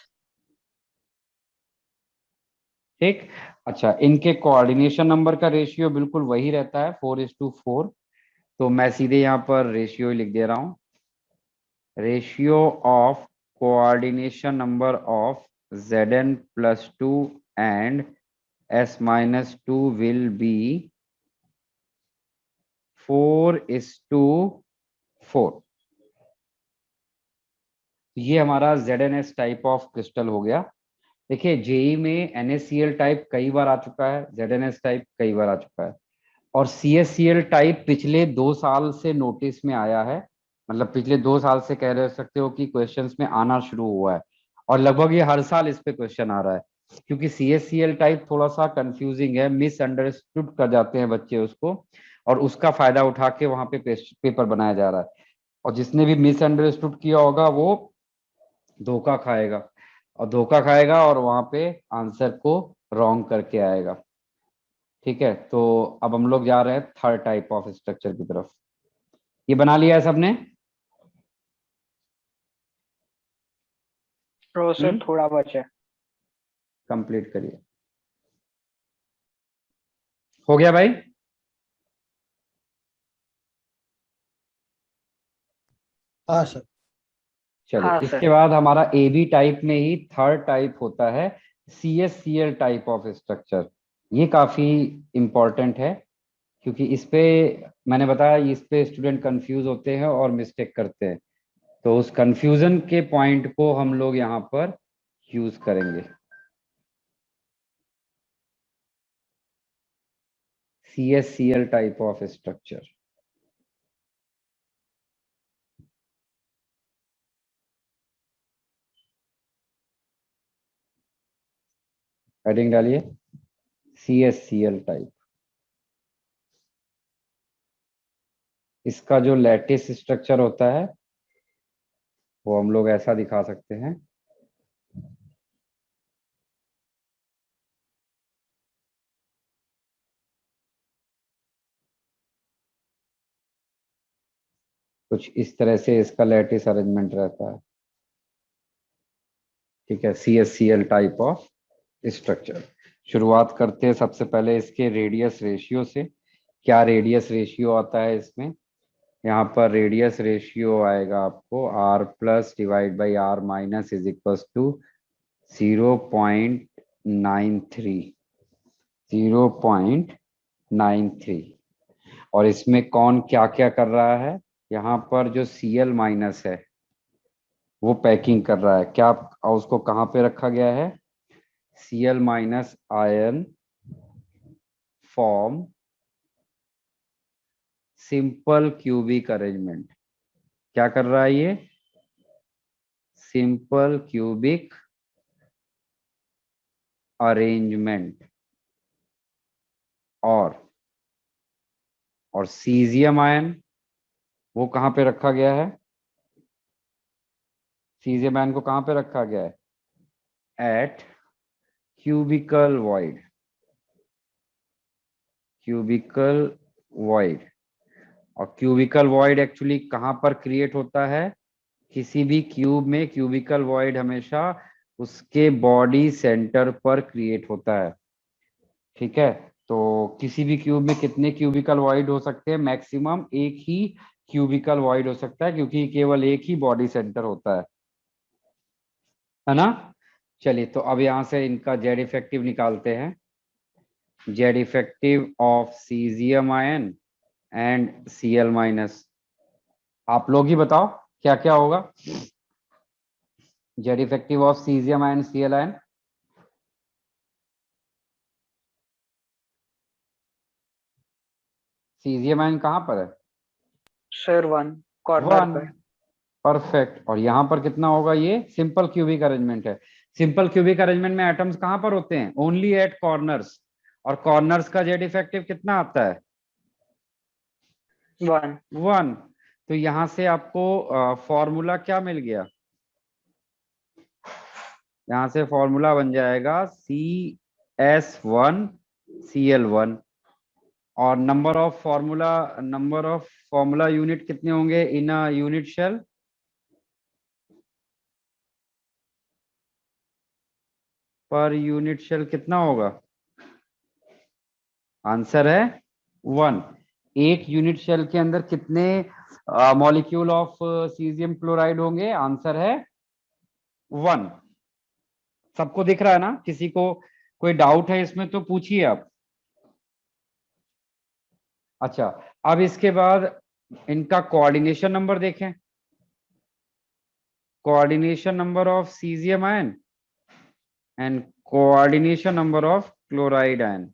ठीक। अच्छा, इनके कोऑर्डिनेशन नंबर का रेशियो बिल्कुल वही रहता है, 4:4। तो मैं सीधे यहाँ पर रेशियो लिख दे रहा हूँ, ratio of coordination number of Zn+2 and S-2 will be 4:4। ये हमारा ZnS टाइप ऑफ क्रिस्टल हो गया। देखिए, जेई में NaCl टाइप कई बार आ चुका है, ZnS टाइप कई बार आ चुका है, और CaCl टाइप पिछले 2 साल से नोटिस में आया है। मतलब पिछले 2 साल से कह रहे सकते हो कि क्वेश्चंस में आना शुरू हुआ है, और लगभग ये हर साल इस पे क्वेश्चन आ रहा है, क्योंकि CaCl टाइप थोड़ा सा कंफ्यूजिंग है, मिसअंडरस्टूड कर जाते हैं बच्चे उसको, और उसका फायदा उठा के वहां पे पेपर बनाया जा रहा है। और जिसने भी मिसअंडरस्टूड किया होगा वो धोखा खाएगा, और धोखा खाएगा और वहां पे आंसर को रॉन्ग करके आएगा। ठीक है, तो अब हम लोग जा रहे हैं थर्ड टाइप ऑफ स्ट्रक्चर की तरफ। ये बना लिया है सबने? प्रोसेस थोड़ा बचा है। कंप्लीट करिए। हो गया भाई? हाँ सर। चलिए, हाँ इसके सर। बाद हमारा AB टाइप में ही थर्ड टाइप होता है CSCl टाइप ऑफ स्ट्रक्चर। ये काफी इंपॉर्टेंट है, क्योंकि इस पे मैंने बताया, इस पे स्टूडेंट कंफ्यूज होते हैं और मिस्टेक करते हैं, तो उस कंफ्यूजन के पॉइंट को हम लोग यहाँ पर यूज करेंगे। CSCl type of structure, heading डालिए, CSCl टाइप। इसका जो लैटिस स्ट्रक्चर होता है वो हम लोग ऐसा दिखा सकते हैं। कुछ इस तरह से इसका लैटिस अरेंजमेंट रहता है। ठीक है, CSCl टाइप ऑफ स्ट्रक्चर। शुरुआत करते हैं सबसे पहले इसके रेडियस रेशियो से। क्या रेडियस रेशियो आता है इसमें? यहाँ पर रेडियस रेशियो आएगा आपको R plus divide by R minus is equal to 0.93, 0.93। और इसमें कौन क्या क्या कर रहा है, यहाँ पर जो Cl माइनस है वो पैकिंग कर रहा है क्या, और उसको कहाँ पे रखा गया है, Cl minus ion form simple cubic arrangement. क्या कर रहा है ये, सिंपल क्यूबिक अरेंजमेंट। और सीजियम आयन वो कहाँ पे रखा गया है, सीजियम आयन को कहाँ पे रखा गया है, at cubical void, cubical void. और क्यूबिकल वॉइड एक्चुअली कहाँ पर क्रिएट होता है, किसी भी क्यूब में क्यूबिकल वॉइड हमेशा उसके बॉडी सेंटर पर क्रिएट होता है। ठीक है, तो किसी भी क्यूब में कितने क्यूबिकल वॉइड हो सकते हैं, मैक्सिमम एक ही क्यूबिकल वॉइड हो सकता है, क्योंकि केवल एक ही बॉडी सेंटर होता है ना। चलिए, तो अब यहां से इनका जेड इफेक्टिव निकालते हैं। Z effective of caesium ion and Cl minus, आप लोग ही बताओ क्या क्या होगा। Z effective of caesium ion Cl ion, caesium ion कहाँ पर है, सर 1 कॉर्नर 1। पर। परफेक्ट। और यहाँ पर कितना होगा, ये सिंपल क्यूबिक अरेंजमेंट है। सिंपल क्यूबिक अरेंजमेंट में एटम्स कहाँ पर होते हैं, ओनली एट कॉर्नर्स। और कॉर्नर्स का जेड इफेक्टिव कितना आता है, 1। 1। तो यहाँ से आपको फॉर्मूला क्या मिल गया, यहाँ से फॉर्मूला बन जाएगा CS1Cl1। और नंबर ऑफ फॉर्मूला यूनिट कितने होंगे इन अ यूनिट शेल, पर यूनिट शेल कितना होगा, आंसर है 1। एक यूनिट शेल के अंदर कितने मॉलिक्यूल ऑफ सीजियम क्लोराइड होंगे, आंसर है 1। सबको दिख रहा है ना, किसी को कोई डाउट है इसमें तो पूछिए आप। अच्छा, अब इसके बाद इनका कोऑर्डिनेशन नंबर देखें। Coordination number of caesium ion and coordination number of chloride ion.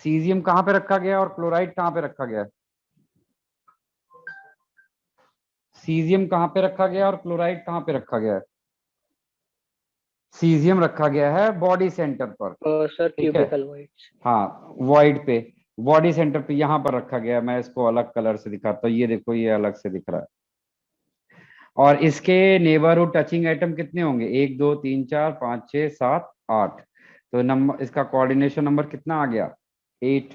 Caesium कहां पे रखा गया और क्लोराइड कहां पे रखा गया, सीजियम कहां पे रखा गया और क्लोराइड कहां पे रखा गया है, सीजियम रखा गया है बॉडी सेंटर पर। सर ठीक है, क्यूबिकल वॉइड्स। हाँ वॉइड पे, बॉडी सेंटर पे यहाँ पर रखा गया है। मैं इसको अलग कलर से दिखाता हूँ, ये देखो ये अलग से दिख रहा है। और इसके नेबरहुड टचिंग एटम कितने होंगे, 1 2 3 4 5 6 7 8। तो नंबर, इसका कोऑर्डिनेशन नंबर कितना आ गया, 8।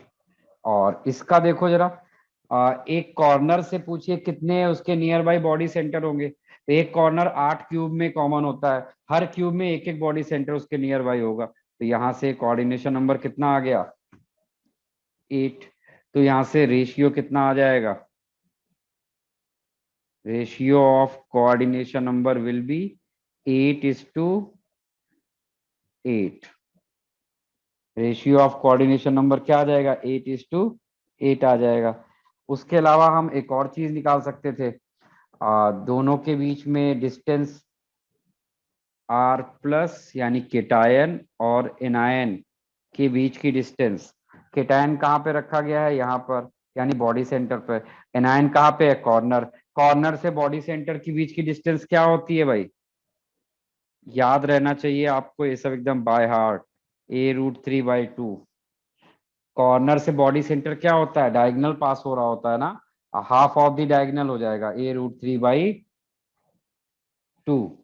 और इसका देखो जरा, एक कॉर्नर से पूछिए कितने उसके नियर बाई बॉडी सेंटर होंगे। तो एक कॉर्नर 8 क्यूब में कॉमन होता है, हर क्यूब में एक एक बॉडी सेंटर उसके नियर बाई होगा। तो यहाँ से कोऑर्डिनेशन नंबर कितना आ गया, 8। तो यहाँ से रेशियो कितना आ जाएगा, ratio of coordination number will be 8:8। Ratio of coordination number क्या आ जाएगा, 8:8 आ जाएगा। उसके अलावा हम एक और चीज निकाल सकते थे, दोनों के बीच में डिस्टेंस R प्लस, यानी केटायन और एनायन के बीच की डिस्टेंस। केटायन कहाँ पे रखा गया है, यहाँ पर, यानी बॉडी सेंटर पर। एनायन कहाँ पे है, कॉर्नर। कॉर्नर से बॉडी सेंटर के बीच की डिस्टेंस क्या होती है भाई, याद रहना चाहिए आपको ये सब एकदम बाय हार्ट, A√3/2। कॉर्नर से बॉडी सेंटर क्या होता है, डायगोनल पास हो रहा होता है ना, हाफ ऑफ द डायगोनल हो जाएगा, A√3/2।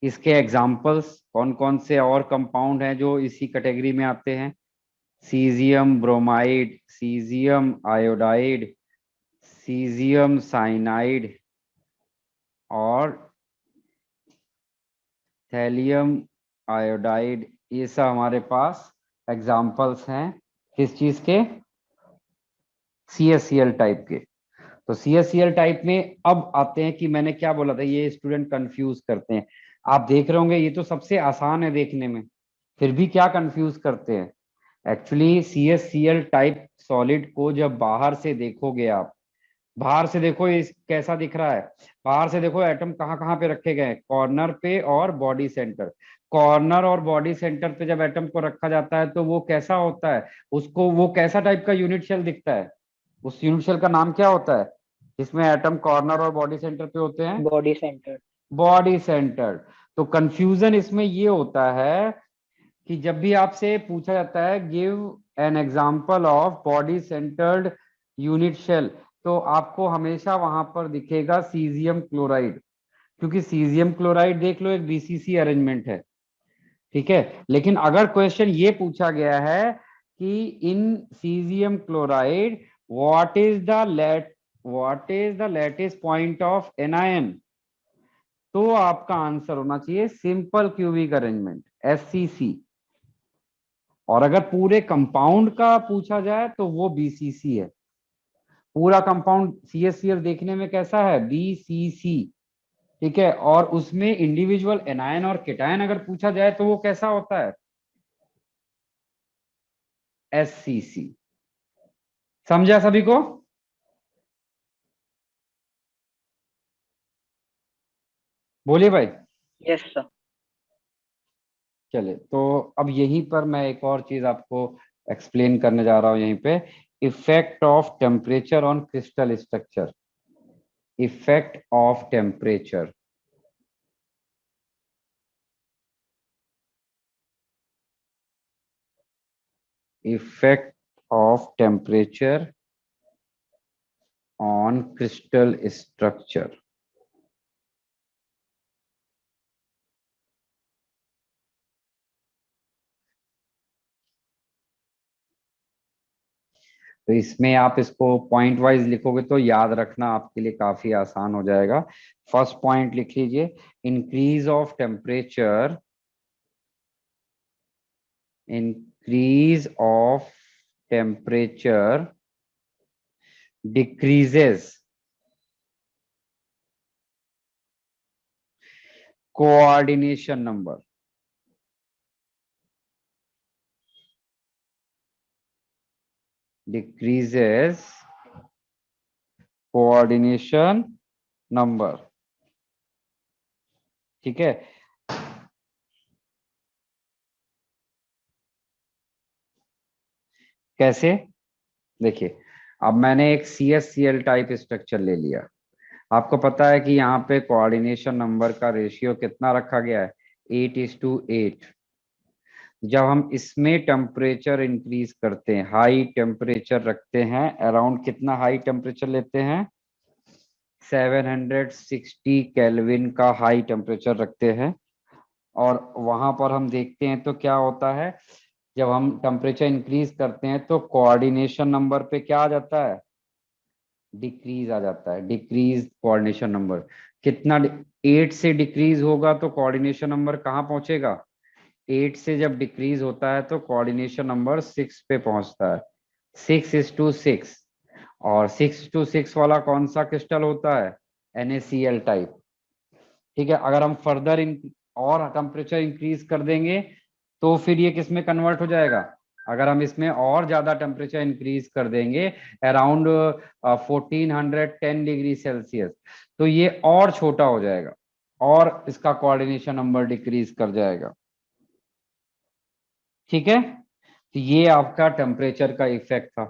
इसके एग्जाम्पल्स कौन कौन से और कंपाउंड हैं जो इसी कैटेगरी में आते हैं, caesium bromide, caesium iodide, caesium cyanide और थैलियम आयोडाइड। ये सब हमारे पास एग्जाम्पल्स हैं किस चीज के, CaCl टाइप के। तो CaCl टाइप में अब आते हैं कि मैंने क्या बोला था, ये स्टूडेंट कंफ्यूज करते हैं। आप देख रहे होंगे ये तो सबसे आसान है देखने में, फिर भी क्या कंफ्यूज करते हैं। एक्चुअली CaCl टाइप सॉलिड को जब बाहर से देखोगे आप, बाहर से देखो इस कैसा दिख रहा है। बाहर से देखो एटम कहाँ कहाँ पे रखे गए हैं, कॉर्नर पे और बॉडी सेंटर। कॉर्नर और बॉडी सेंटर पे जब एटम को रखा जाता है तो वो कैसा होता है, उसको वो कैसा टाइप का यूनिट शेल दिखता है, उस यूनिट शेल का नाम क्या होता है जिसमें एटम कॉर्नर और बॉडी सेंटर पे होते हैं? Body centre. Body centre. तो कंफ्यूजन इसमें ये होता है कि जब भी आपसे पूछा जाता है give an example of body centred unit cell, तो आपको हमेशा वहां पर दिखेगा सीजियम क्लोराइड, क्योंकि सीजियम क्लोराइड देख लो एक BCC अरेंजमेंट है, ठीक है। लेकिन अगर क्वेश्चन ये पूछा गया है कि in caesium chloride what is the latest point of NIN, तो आपका आंसर होना चाहिए सिंपल क्यूबिक अरेंजमेंट, SCC। और अगर पूरे कंपाउंड का पूछा जाए तो वो BCC है। पूरा कंपाउंड CaCl देखने में कैसा है, BCC, ठीक है। और उसमें इंडिविजुअल एनायन और केटायन अगर पूछा जाए तो वो कैसा होता है, SCC। समझा सभी को? बोलिए भाई। Yes sir. चले तो अब यहीं पर मैं एक और चीज आपको एक्सप्लेन करने जा रहा हूं यहीं पे, effect of temperature on crystal structure. Effect of temperature, effect of temperature on crystal structure. तो इसमें आप इसको पॉइंट वाइज लिखोगे तो याद रखना आपके लिए काफी आसान हो जाएगा। फर्स्ट पॉइंट लिख लीजिए, increase of temperature, increase of temperature decreases coordination number. Decreases coordination number, ठीक है। कैसे, देखिए अब मैंने एक CaCl टाइप स्ट्रक्चर ले लिया। आपको पता है कि यहाँ पे कोऑर्डिनेशन नंबर का रेशियो कितना रखा गया है, 8:8। जब हम इसमें टेम्परेचर इंक्रीज करते हैं, हाई टेम्परेचर रखते हैं, अराउंड कितना हाई टेम्परेचर लेते हैं, 760 केल्विन का हाई टेम्परेचर रखते हैं। और वहां पर हम देखते हैं तो क्या होता है, जब हम टेम्परेचर इंक्रीज करते हैं तो कोऑर्डिनेशन नंबर पे क्या आ जाता है, डिक्रीज आ जाता है। डिक्रीज कोऑर्डिनेशन नंबर कितना, 8 से डिक्रीज होगा तो कोऑर्डिनेशन नंबर कहाँ पहुंचेगा, 8 से जब डिक्रीज होता है तो कोऑर्डिनेशन नंबर 6 पे पहुंचता है, 6:6। और 6:6 वाला कौन सा क्रिस्टल होता है, NaCl टाइप, ठीक है। अगर हम फर्दर और टेम्परेचर इंक्रीज कर देंगे तो फिर ये किस में कन्वर्ट हो जाएगा, अगर हम इसमें और ज्यादा टेम्परेचर इंक्रीज कर देंगे अराउंड 1410 डिग्री सेल्सियस, तो ये और छोटा हो जाएगा और इसका कोऑर्डिनेशन नंबर डिक्रीज कर जाएगा, ठीक है। तो ये आपका टेम्परेचर का इफेक्ट था।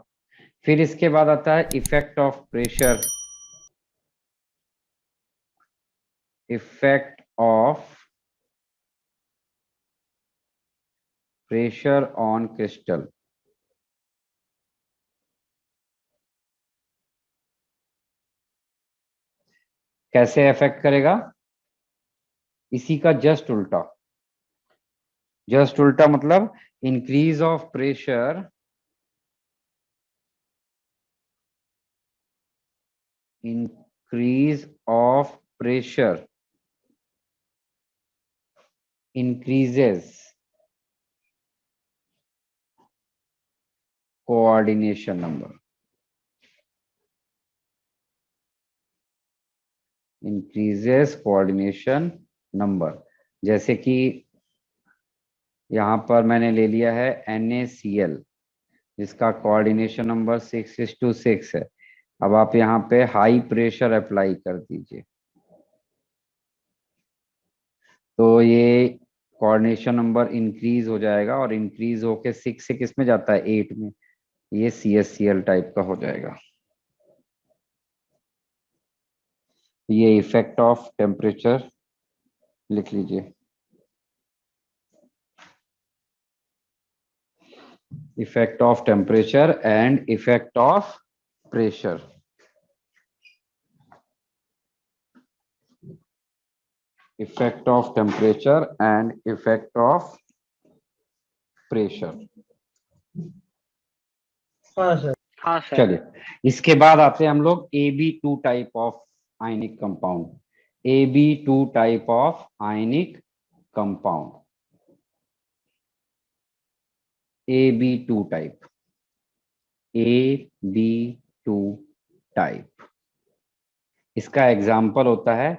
फिर इसके बाद आता है effect of pressure. Effect of pressure on crystal. कैसे इफेक्ट करेगा, इसी का जस्ट उल्टा। जस्ट उल्टा मतलब increase of pressure, increase of pressure increases coordination number। Increases coordination number. जैसे कि यहाँ पर मैंने ले लिया है NaCl, जिसका कोऑर्डिनेशन नंबर 6:6 है। अब आप यहाँ पे हाई प्रेशर अप्लाई कर दीजिए, तो ये कोऑर्डिनेशन नंबर इंक्रीज हो जाएगा, और इंक्रीज होके 6 से किस में जाता है, 8 में। ये CaCl टाइप का हो जाएगा। ये इफेक्ट ऑफ टेम्परेचर लिख लीजिए, effect of temperature and effect of pressure. Effect of temperature and effect of pressure. हाँ सर। हाँ सर। चलिए, इसके बाद आते हैं हम लोग Ab2 type of ionic compound. Ab2 type of ionic compound, Ab2 type, Ab2 type. इसका एग्जाम्पल होता है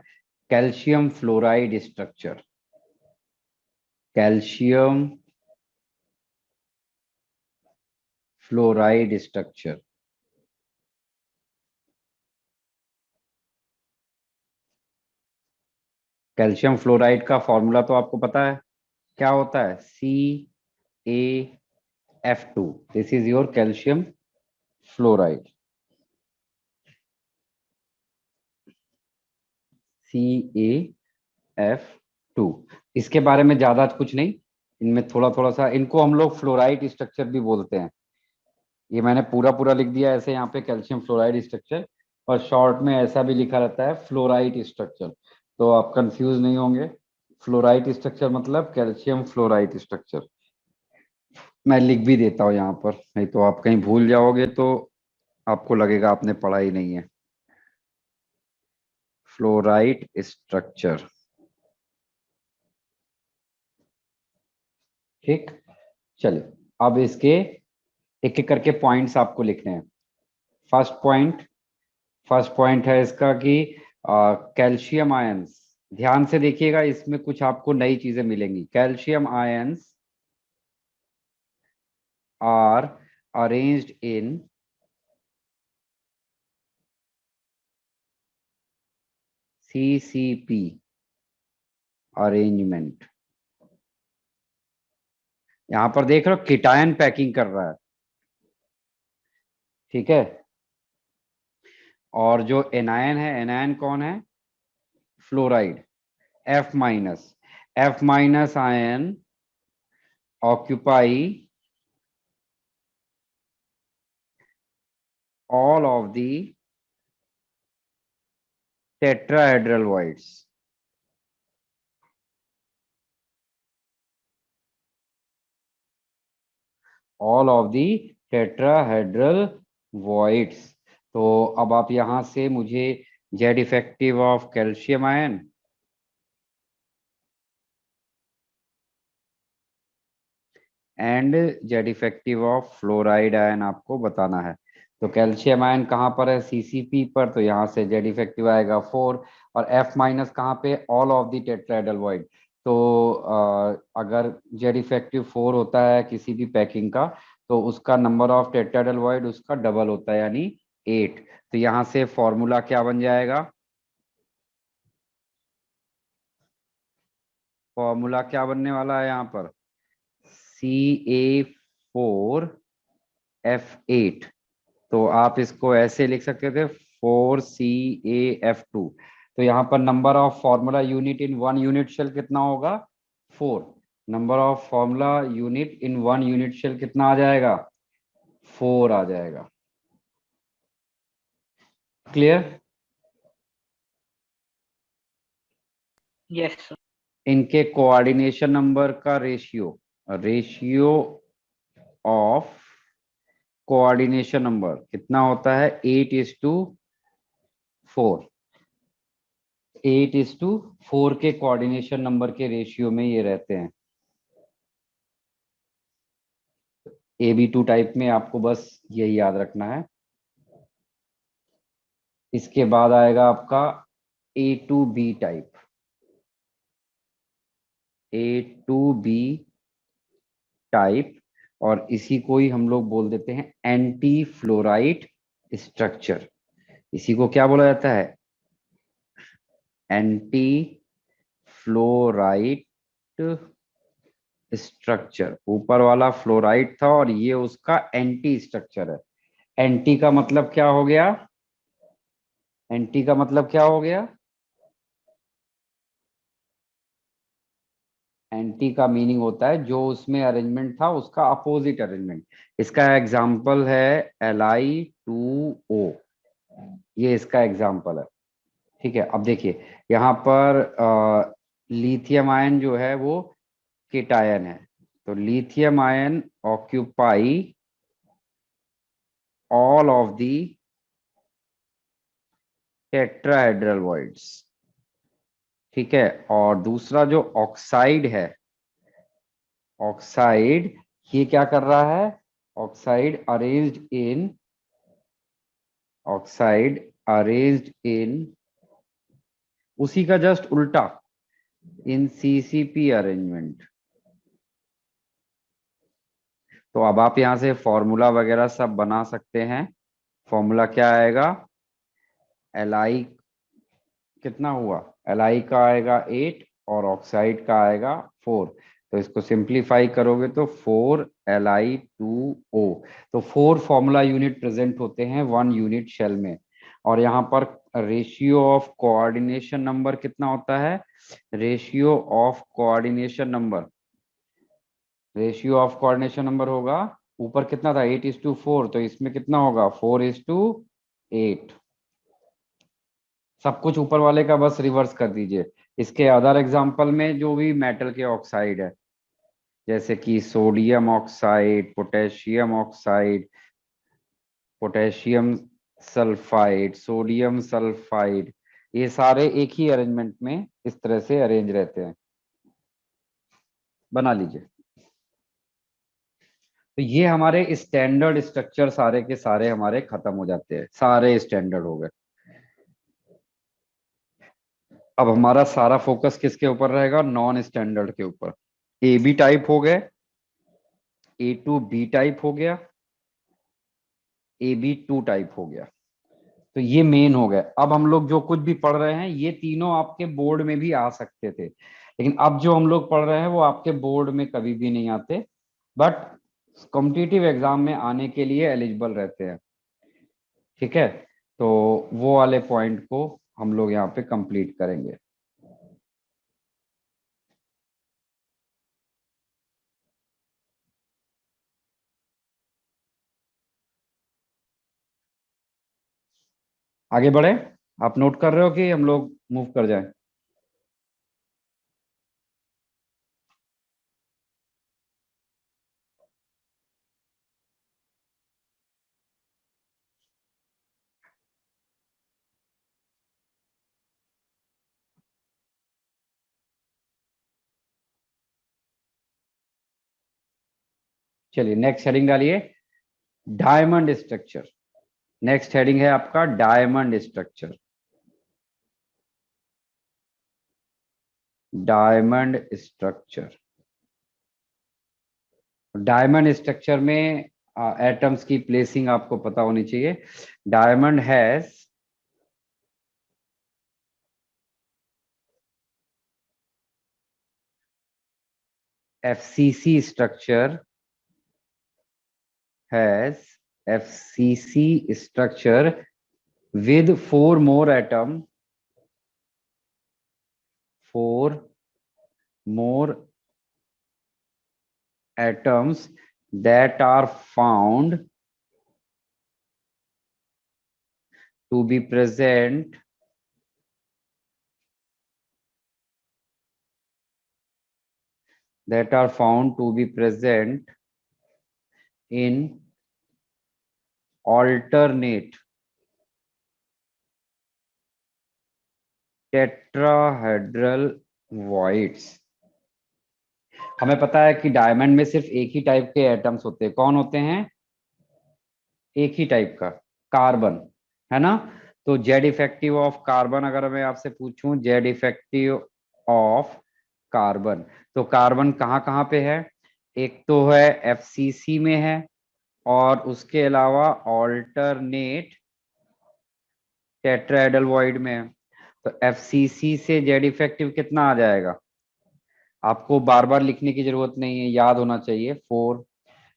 calcium fluoride structure. Calcium fluoride structure. Calcium fluoride का फॉर्मूला तो आपको पता है, क्या होता है, CaF2। This is your calcium fluoride, CaF2। इसके बारे में ज्यादा कुछ नहीं, इनमें थोड़ा थोड़ा सा, इनको हम लोग फ्लोराइड स्ट्रक्चर भी बोलते हैं। ये मैंने पूरा पूरा लिख दिया ऐसे यहाँ पे, कैल्शियम फ्लोराइड स्ट्रक्चर, और शॉर्ट में ऐसा भी लिखा रहता है फ्लोराइड स्ट्रक्चर, तो आप कंफ्यूज नहीं होंगे। फ्लोराइड स्ट्रक्चर मतलब कैल्शियम फ्लोराइड स्ट्रक्चर। मैं लिख भी देता हूँ यहाँ पर, नहीं तो आप कहीं भूल जाओगे तो आपको लगेगा आपने पढ़ा ही नहीं है। फ्लोराइड स्ट्रक्चर, ठीक। चलिए, अब इसके एक एक करके पॉइंट्स आपको लिखने हैं। फर्स्ट पॉइंट है इसका कि कैल्शियम आयंस, ध्यान से देखिएगा, इसमें कुछ आपको नई चीजें मिलेंगी। Calcium ions are arranged in CCP arrangement. यहां पर देख रहे हो कीटायन पैकिंग कर रहा है, ठीक है। और जो एनायन है, एनायन कौन है, fluoride, F-, F- ion occupy all of the tetrahedral voids। all of the tetrahedral voids। तो अब आप यहां से मुझे Z effective of calcium ion and Z effective of fluoride ion आपको बताना है। तो कैल्शियम आयन कहाँ पर है, CCP पर, तो यहाँ से जेड इफेक्टिव आएगा 4। और F- कहाँ पे, all of the tetrahedral void. तो अगर जेड इफेक्टिव 4 होता है किसी भी पैकिंग का, तो उसका नंबर ऑफ टेट्राहेड्रल वॉइड उसका डबल होता है, यानी 8। तो यहाँ से फॉर्मूला क्या बन जाएगा, फॉर्मूला क्या बनने वाला है यहाँ पर, Ca4F8। तो आप इसको ऐसे लिख सकते थे, 4CaF2। तो यहाँ पर number of formula unit in 1 unit cell कितना होगा, 4। Number of formula unit in 1 unit cell कितना आ जाएगा, 4 आ जाएगा। क्लियर। Yes sir. इनके कोऑर्डिनेशन नंबर का ratio, ratio of coordination number कितना होता है, 8:4। 8:4 के कोऑर्डिनेशन नंबर के रेशियो में ये रहते हैं। Ab2 टाइप में आपको बस यही याद रखना है। इसके बाद आएगा आपका A2B टाइप, A2B टाइप, और इसी को ही हम लोग बोल देते हैं एंटी फ्लोराइड स्ट्रक्चर। इसी को क्या बोला जाता है? Anti fluoride structure. ऊपर वाला फ्लोराइड था और ये उसका एंटी स्ट्रक्चर है। एंटी का मतलब क्या हो गया? एंटी का मतलब क्या हो गया? एंटी का मीनिंग होता है जो उसमें अरेंजमेंट था उसका अपोजिट अरेंजमेंट। इसका एग्जाम्पल है Li2O, ये इसका एग्जाम्पल है। ठीक है, अब देखिए यहाँ पर लिथियम आयन जो है वो केटायन है, तो lithium ion occupy all of the tetrahedral voids. ठीक है, और दूसरा जो ऑक्साइड है, ऑक्साइड, ये क्या कर रहा है? Oxide arranged in, oxide arranged in, उसी का जस्ट उल्टा, इन CCP अरेंजमेंट। तो अब आप यहां से फॉर्मूला वगैरह सब बना सकते हैं। फॉर्मूला क्या आएगा? Li कितना हुआ? Li का आएगा 8 और ऑक्साइड का आएगा 4। तो इसको सिंप्लीफाई करोगे तो 4Li2O। तो 4 फॉर्मूला यूनिट प्रेजेंट होते हैं 1 यूनिट शेल में। और यहाँ पर रेशियो ऑफ कोऑर्डिनेशन नंबर कितना होता है? Ratio of coordination number, ratio of coordination number होगा, ऊपर कितना था 8:4, तो इसमें कितना होगा 4:8। सब कुछ ऊपर वाले का बस रिवर्स कर दीजिए। इसके अदर एग्जांपल में जो भी मेटल के ऑक्साइड है, जैसे कि sodium oxide, potassium oxide, potassium sulphide, sodium sulphide, ये सारे एक ही अरेंजमेंट में इस तरह से अरेंज रहते हैं। बना लीजिए। तो ये हमारे स्टैंडर्ड स्ट्रक्चर सारे के सारे हमारे खत्म हो जाते हैं, सारे स्टैंडर्ड हो गए। अब हमारा सारा फोकस किसके ऊपर रहेगा? नॉन स्टैंडर्ड के ऊपर। AB टाइप हो गए, A2B टाइप हो गया, AB2 टाइप हो गया। तो ये मेन हो गए। अब हम लोग जो कुछ भी पढ़ रहे हैं ये तीनों आपके बोर्ड में भी आ सकते थे, लेकिन अब जो हम लोग पढ़ रहे हैं वो आपके बोर्ड में कभी भी नहीं आते, बट कॉम्पिटिटिव एग्जाम में आने के लिए एलिजिबल रहते हैं। ठीक है, तो वो वाले पॉइंट को हम लोग यहाँ पे कंप्लीट करेंगे। आगे बढ़े? आप नोट कर रहे हो कि हम लोग मूव कर जाएं? चलिए नेक्स्ट हेडिंग डालिए, डायमंड स्ट्रक्चर। नेक्स्ट हेडिंग है आपका diamond structure. Diamond structure, diamond structure में एटम्स की प्लेसिंग आपको पता होनी चाहिए। Diamond has FCC structure, has FCC structure with four more atoms that are found to be present in alternate tetrahedral voids। हमें पता है कि डायमंड में सिर्फ एक ही टाइप के एटम्स होते हैं। कौन होते हैं? एक ही टाइप का, कार्बन, है ना। तो जेड इफेक्टिव ऑफ कार्बन अगर मैं आपसे पूछूं, जेड इफेक्टिव ऑफ कार्बन, तो कार्बन कहाँ कहाँ पे है? एक तो है एफसीसी में है, और उसके अलावा ऑल्टरनेट टेट्राहेड्रल वॉइड में है। तो एफसीसी से जेड इफेक्टिव कितना आ जाएगा? आपको बार बार लिखने की जरूरत नहीं है, याद होना चाहिए 4।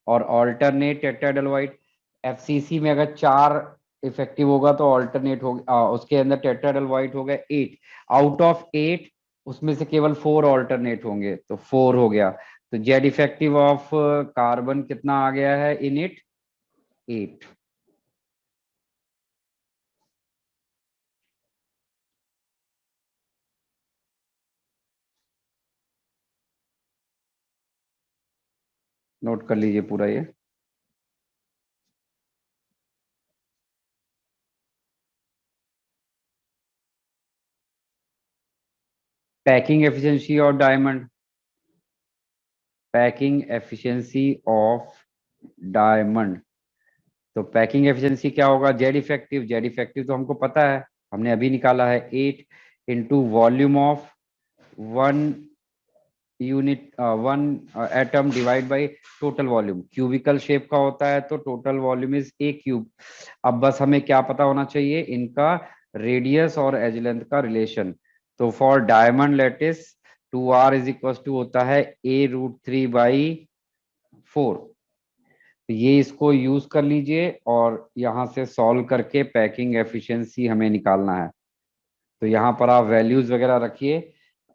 और ऑल्टरनेट टेट्राहेड्रल वॉइड, एफसीसी में अगर 4 इफेक्टिव होगा तो ऑल्टरनेट होगा, उसके अंदर टेट्राहेड्रल वॉइड हो गया 8। आउट ऑफ 8 उसमें से केवल 4 ऑल्टरनेट होंगे, तो 4 हो गया। तो जेड इफेक्टिव ऑफ कार्बन कितना आ गया है इन इट? 8। नोट कर लीजिए पूरा ये। पैकिंग एफिशिएंसी और diamond, packing efficiency of diamond. तो पैकिंग एफिशिएंसी क्या होगा? जेड इफेक्टिव, जेड इफेक्टिव तो हमको पता है, हमने अभी निकाला है, 8 into volume of 1 unit 1 atom divide by total volume. Cubical shape का होता है तो total volume is a cube. अब बस हमें क्या पता होना चाहिए? इनका रेडियस और एज लेंथ का रिलेशन। तो for diamond lattice 2r is equal to होता है a√3/4। तो ये इसको यूज कर लीजिए और यहाँ से सॉल्व करके पैकिंग एफिशिएंसी हमें निकालना है। तो यहाँ पर आप वैल्यूज वगैरह रखिए,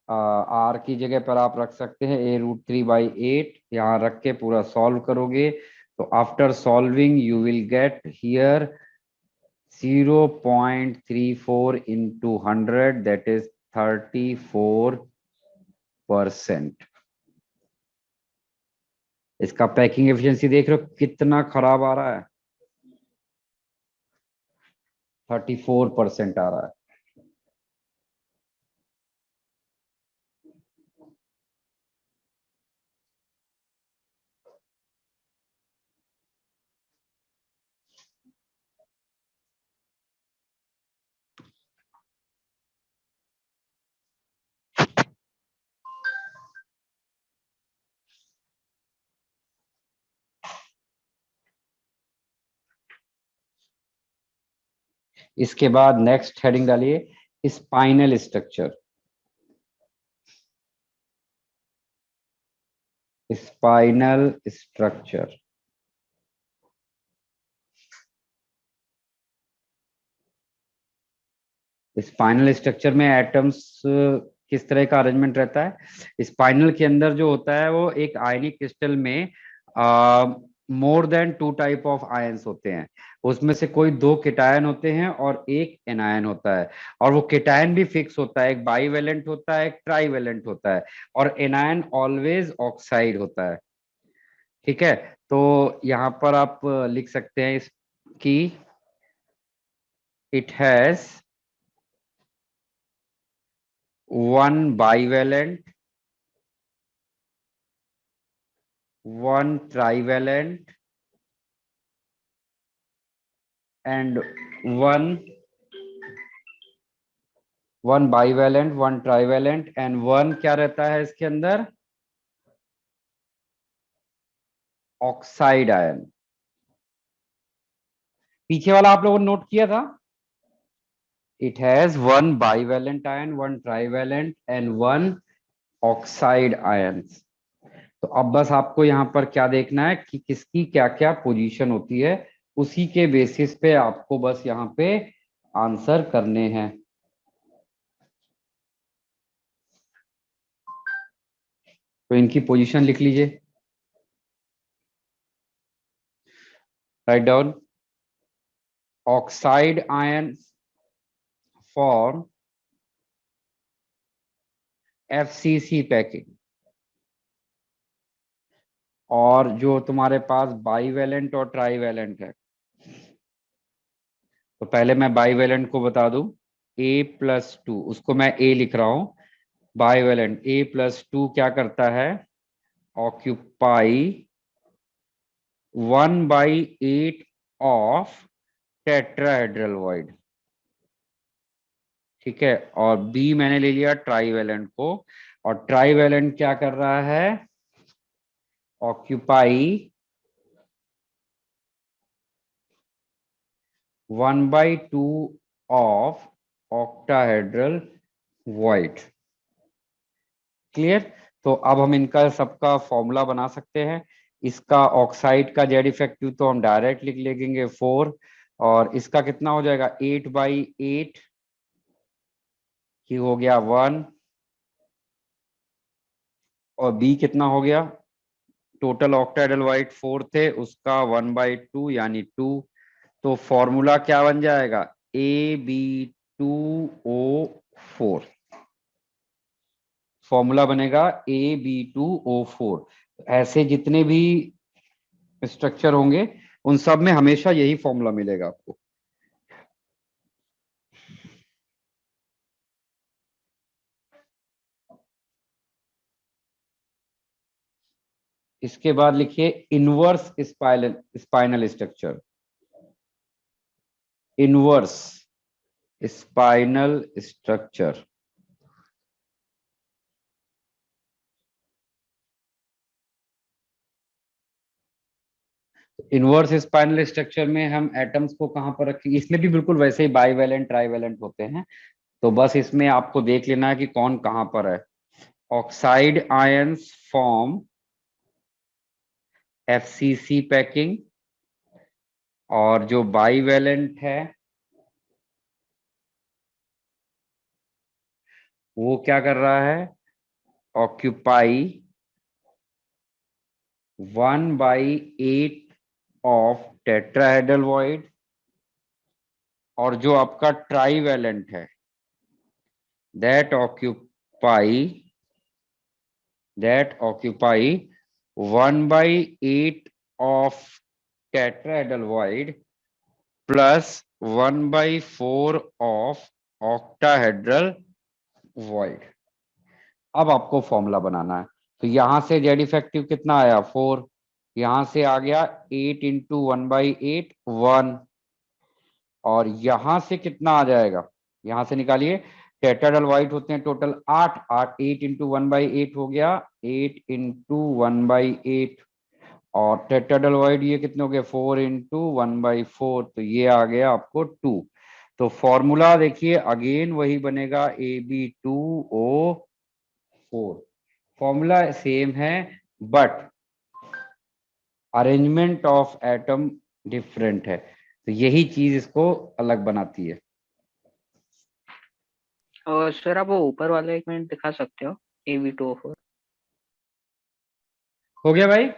आर की जगह पर आप रख सकते हैं a√3/8, यहाँ रख के पूरा सॉल्व करोगे तो after solving you will get here 0.34 into 100, that is 34%। इसका पैकिंग एफिशिएंसी देख रहे हो कितना खराब आ रहा है? 34% आ रहा है। इसके बाद नेक्स्ट हेडिंग डालिए spinal structure. Spinal structure, spinal structure में एटम्स किस तरह का अरेंजमेंट रहता है? स्पाइनल के अंदर जो होता है वो एक आयनिक क्रिस्टल में more than 2 type of ions होते हैं। उसमें से कोई 2 केटायन होते हैं और एक एनायन होता है। और वो केटायन भी फिक्स होता है, एक बाईवेलेंट होता है, एक ट्राईवेलेंट होता है। और एनायन ऑलवेज ऑक्साइड होता है। ठीक है, तो यहाँ पर आप लिख सकते हैं कि it has 1 bivalent, 1 trivalent and 1 bivalent, 1 trivalent and 1 क्या रहता है इसके अंदर? Oxide ion. पीछे वाला आप लोगों ने नोट किया था? It has 1 bivalent ion, 1 trivalent and 1 oxide ion. तो अब बस आपको यहाँ पर क्या देखना है कि किसकी क्या क्या पोजीशन होती है, उसी के बेसिस पे आपको बस यहाँ पे आंसर करने हैं। तो इनकी पोजीशन लिख लीजिए, write down. Oxide ion form FCC packing, और जो तुम्हारे पास बाईवेलेंट और ट्राईवेलेंट है, तो पहले मैं बाईवेलेंट को बता दूं, A+2, उसको मैं A लिख रहा हूं। बाईवेलेंट A+2 क्या करता है? Occupy 1/8 of tetrahedral void. ठीक है, और बी मैंने ले लिया ट्राईवेलेंट को, और ट्राईवेलेंट क्या कर रहा है, occupy 1/2 of octahedral void. Clear. तो अब हम इनका सबका फॉर्मूला बना सकते हैं। इसका ऑक्साइड का जेड इफेक्टिव तो हम डायरेक्ट लिख लेंगे 4, और इसका कितना हो जाएगा 8/8 की हो गया 1, और बी कितना हो गया, टोटल ऑक्टाहेड्रल वाइट 4 थे, उसका 1/2 यानी 2। तो फॉर्मूला क्या बन जाएगा, AB2O4। फॉर्मूला बनेगा AB2O4। ऐसे जितने भी स्ट्रक्चर होंगे उन सब में हमेशा यही फॉर्मूला मिलेगा आपको। इसके बाद लिखिए inverse spinal structure. Inverse spinal structure. Inverse spinal structure में हम एटम्स को कहां पर रखेंगे, इसमें भी बिल्कुल वैसे ही बाईवैलेंट ट्राईवैलेंट होते हैं, तो बस इसमें आपको देख लेना है कि कौन कहां पर है। Oxide ions form FCC packing, और जो बाईवैलेंट है वो क्या कर रहा है, ऑक्यूपाई 1/8 ऑफ टेट्राहेड्रल वॉइड, और जो आपका ट्राईवैलेंट है that occupy 1/8 of tetrahedral void plus 1/4 of octahedral void. अब आपको फॉर्मूला बनाना है। तो यहां से जेड इफेक्टिव कितना आया 4, यहां से आ गया 8 इंटू 1/8 1, और यहां से कितना आ जाएगा, यहां से निकालिए, टेट्राहेड्रल वाइट होते हैं टोटल 8, 8 8 इंटू 1/8 हो गया 8 इंटू 1/8, और टेट्राहेड्रल वाइट ये कितने हो गए 4 इंटू 1/4, तो ये आ गया आपको 2। तो फॉर्मूला देखिए अगेन वही बनेगा AB2O4। फॉर्मूला सेम है, but arrangement of atom different है, तो यही चीज इसको अलग बनाती है। और सर आप वो ऊपर वाला एक मिनट दिखा सकते हो, AB2O4। हो गया भाई।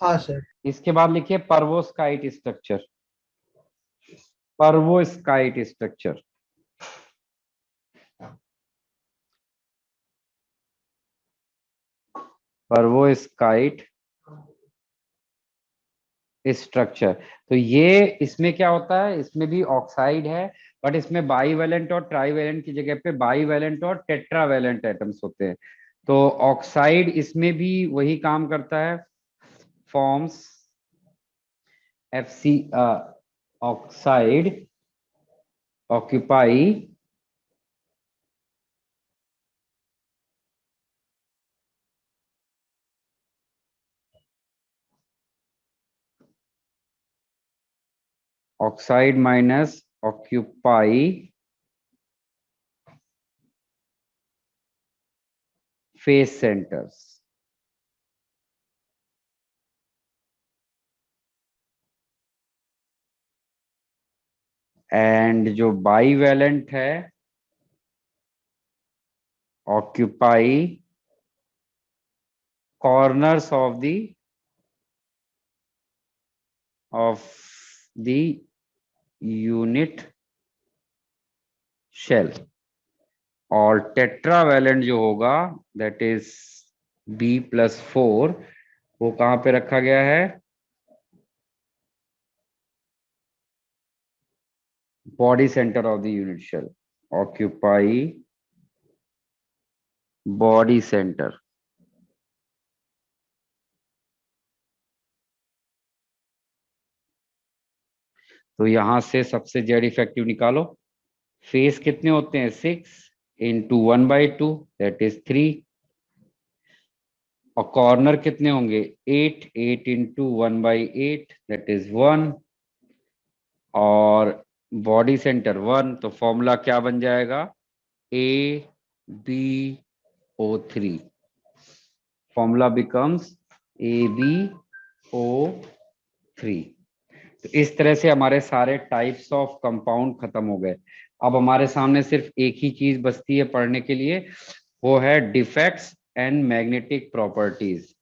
हाँ सर। इसके बाद लिखिए पर्वोस्काइट स्ट्रक्चर। पर्वोस्काइट स्ट्रक्चर। पर्वोस्काइट स्ट्रक्चर। तो ये इसमें क्या होता है, इसमें भी ऑक्साइड है, बट इसमें बाईवैलेंट और ट्राईवैलेंट की जगह पे बाईवैलेंट और टेट्रावैलेंट एटम्स होते हैं। तो ऑक्साइड इसमें भी वही काम करता है, forms FC oxide occupy oxide minus occupy face centres. And जो बाईवैलेंट है occupy corners of the unit cell, और टेट्रावैलेंट जो होगा दैट इज B+4, वो कहां पे रखा गया है, body centre of the unit cell, occupy body centre. तो यहां से सबसे जेड इफेक्टिव निकालो। फेस कितने होते हैं, 6 इंटू 1/2 दैट इज 3। और कॉर्नर कितने होंगे, 8 इंटू 1/8 दैट इज 1। और बॉडी सेंटर 1, तो फॉर्मूला क्या बन जाएगा, AbO3। Formula becomes AbO3। तो इस तरह से हमारे सारे टाइप्स ऑफ कंपाउंड खत्म हो गए। अब हमारे सामने सिर्फ एक ही चीज बचती है पढ़ने के लिए, वो है defects and magnetic properties.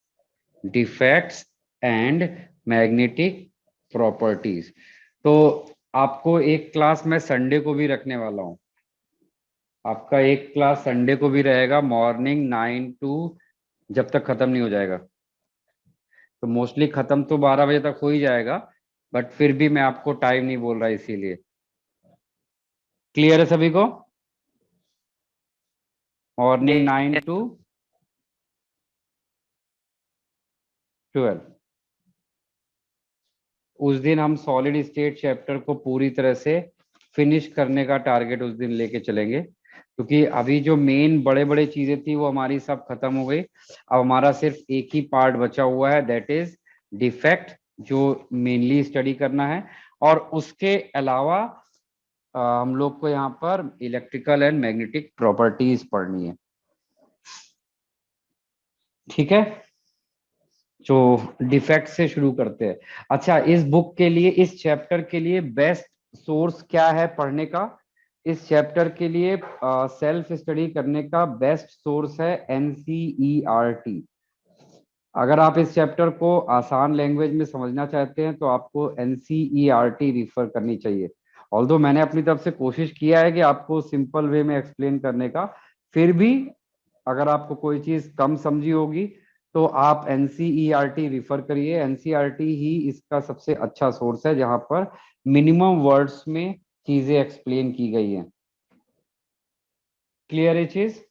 Defects and magnetic properties. तो आपको एक क्लास मैं संडे को भी रखने वाला हूं। आपका एक क्लास संडे को भी रहेगा, मॉर्निंग 9 टू, जब तक खत्म नहीं हो जाएगा। तो मोस्टली खत्म तो 12 बजे तक हो ही जाएगा, बट फिर भी मैं आपको टाइम नहीं बोल रहा, इसीलिए। क्लियर है सभी को? Morning 9 to 12। उस दिन हम सॉलिड स्टेट चैप्टर को पूरी तरह से फिनिश करने का टारगेट उस दिन लेके चलेंगे, क्योंकि अभी जो मेन बड़े बड़े चीजें थी वो हमारी सब खत्म हो गई। अब हमारा सिर्फ एक ही पार्ट बचा हुआ है, दैट इज डिफेक्ट, जो मेनली स्टडी करना है। और उसके अलावा हम लोग को यहाँ पर इलेक्ट्रिकल एंड मैग्नेटिक प्रॉपर्टीज पढ़नी है। ठीक है, जो डिफेक्ट से शुरू करते हैं। अच्छा, इस बुक के लिए, इस चैप्टर के लिए बेस्ट सोर्स क्या है पढ़ने का? इस चैप्टर के लिए सेल्फ स्टडी करने का बेस्ट सोर्स है NCERT। अगर आप इस चैप्टर को आसान लैंग्वेज में समझना चाहते हैं तो आपको NCERT रिफर करनी चाहिए। ऑल्दो मैंने अपनी तरफ से कोशिश किया है कि आपको सिंपल वे में एक्सप्लेन करने का, फिर भी अगर आपको कोई चीज कम समझी होगी तो आप NCERT रिफर करिए। NCERT ही इसका सबसे अच्छा सोर्स है, जहां पर मिनिमम वर्ड्स में चीजें एक्सप्लेन की गई हैं। क्लियर है चीज?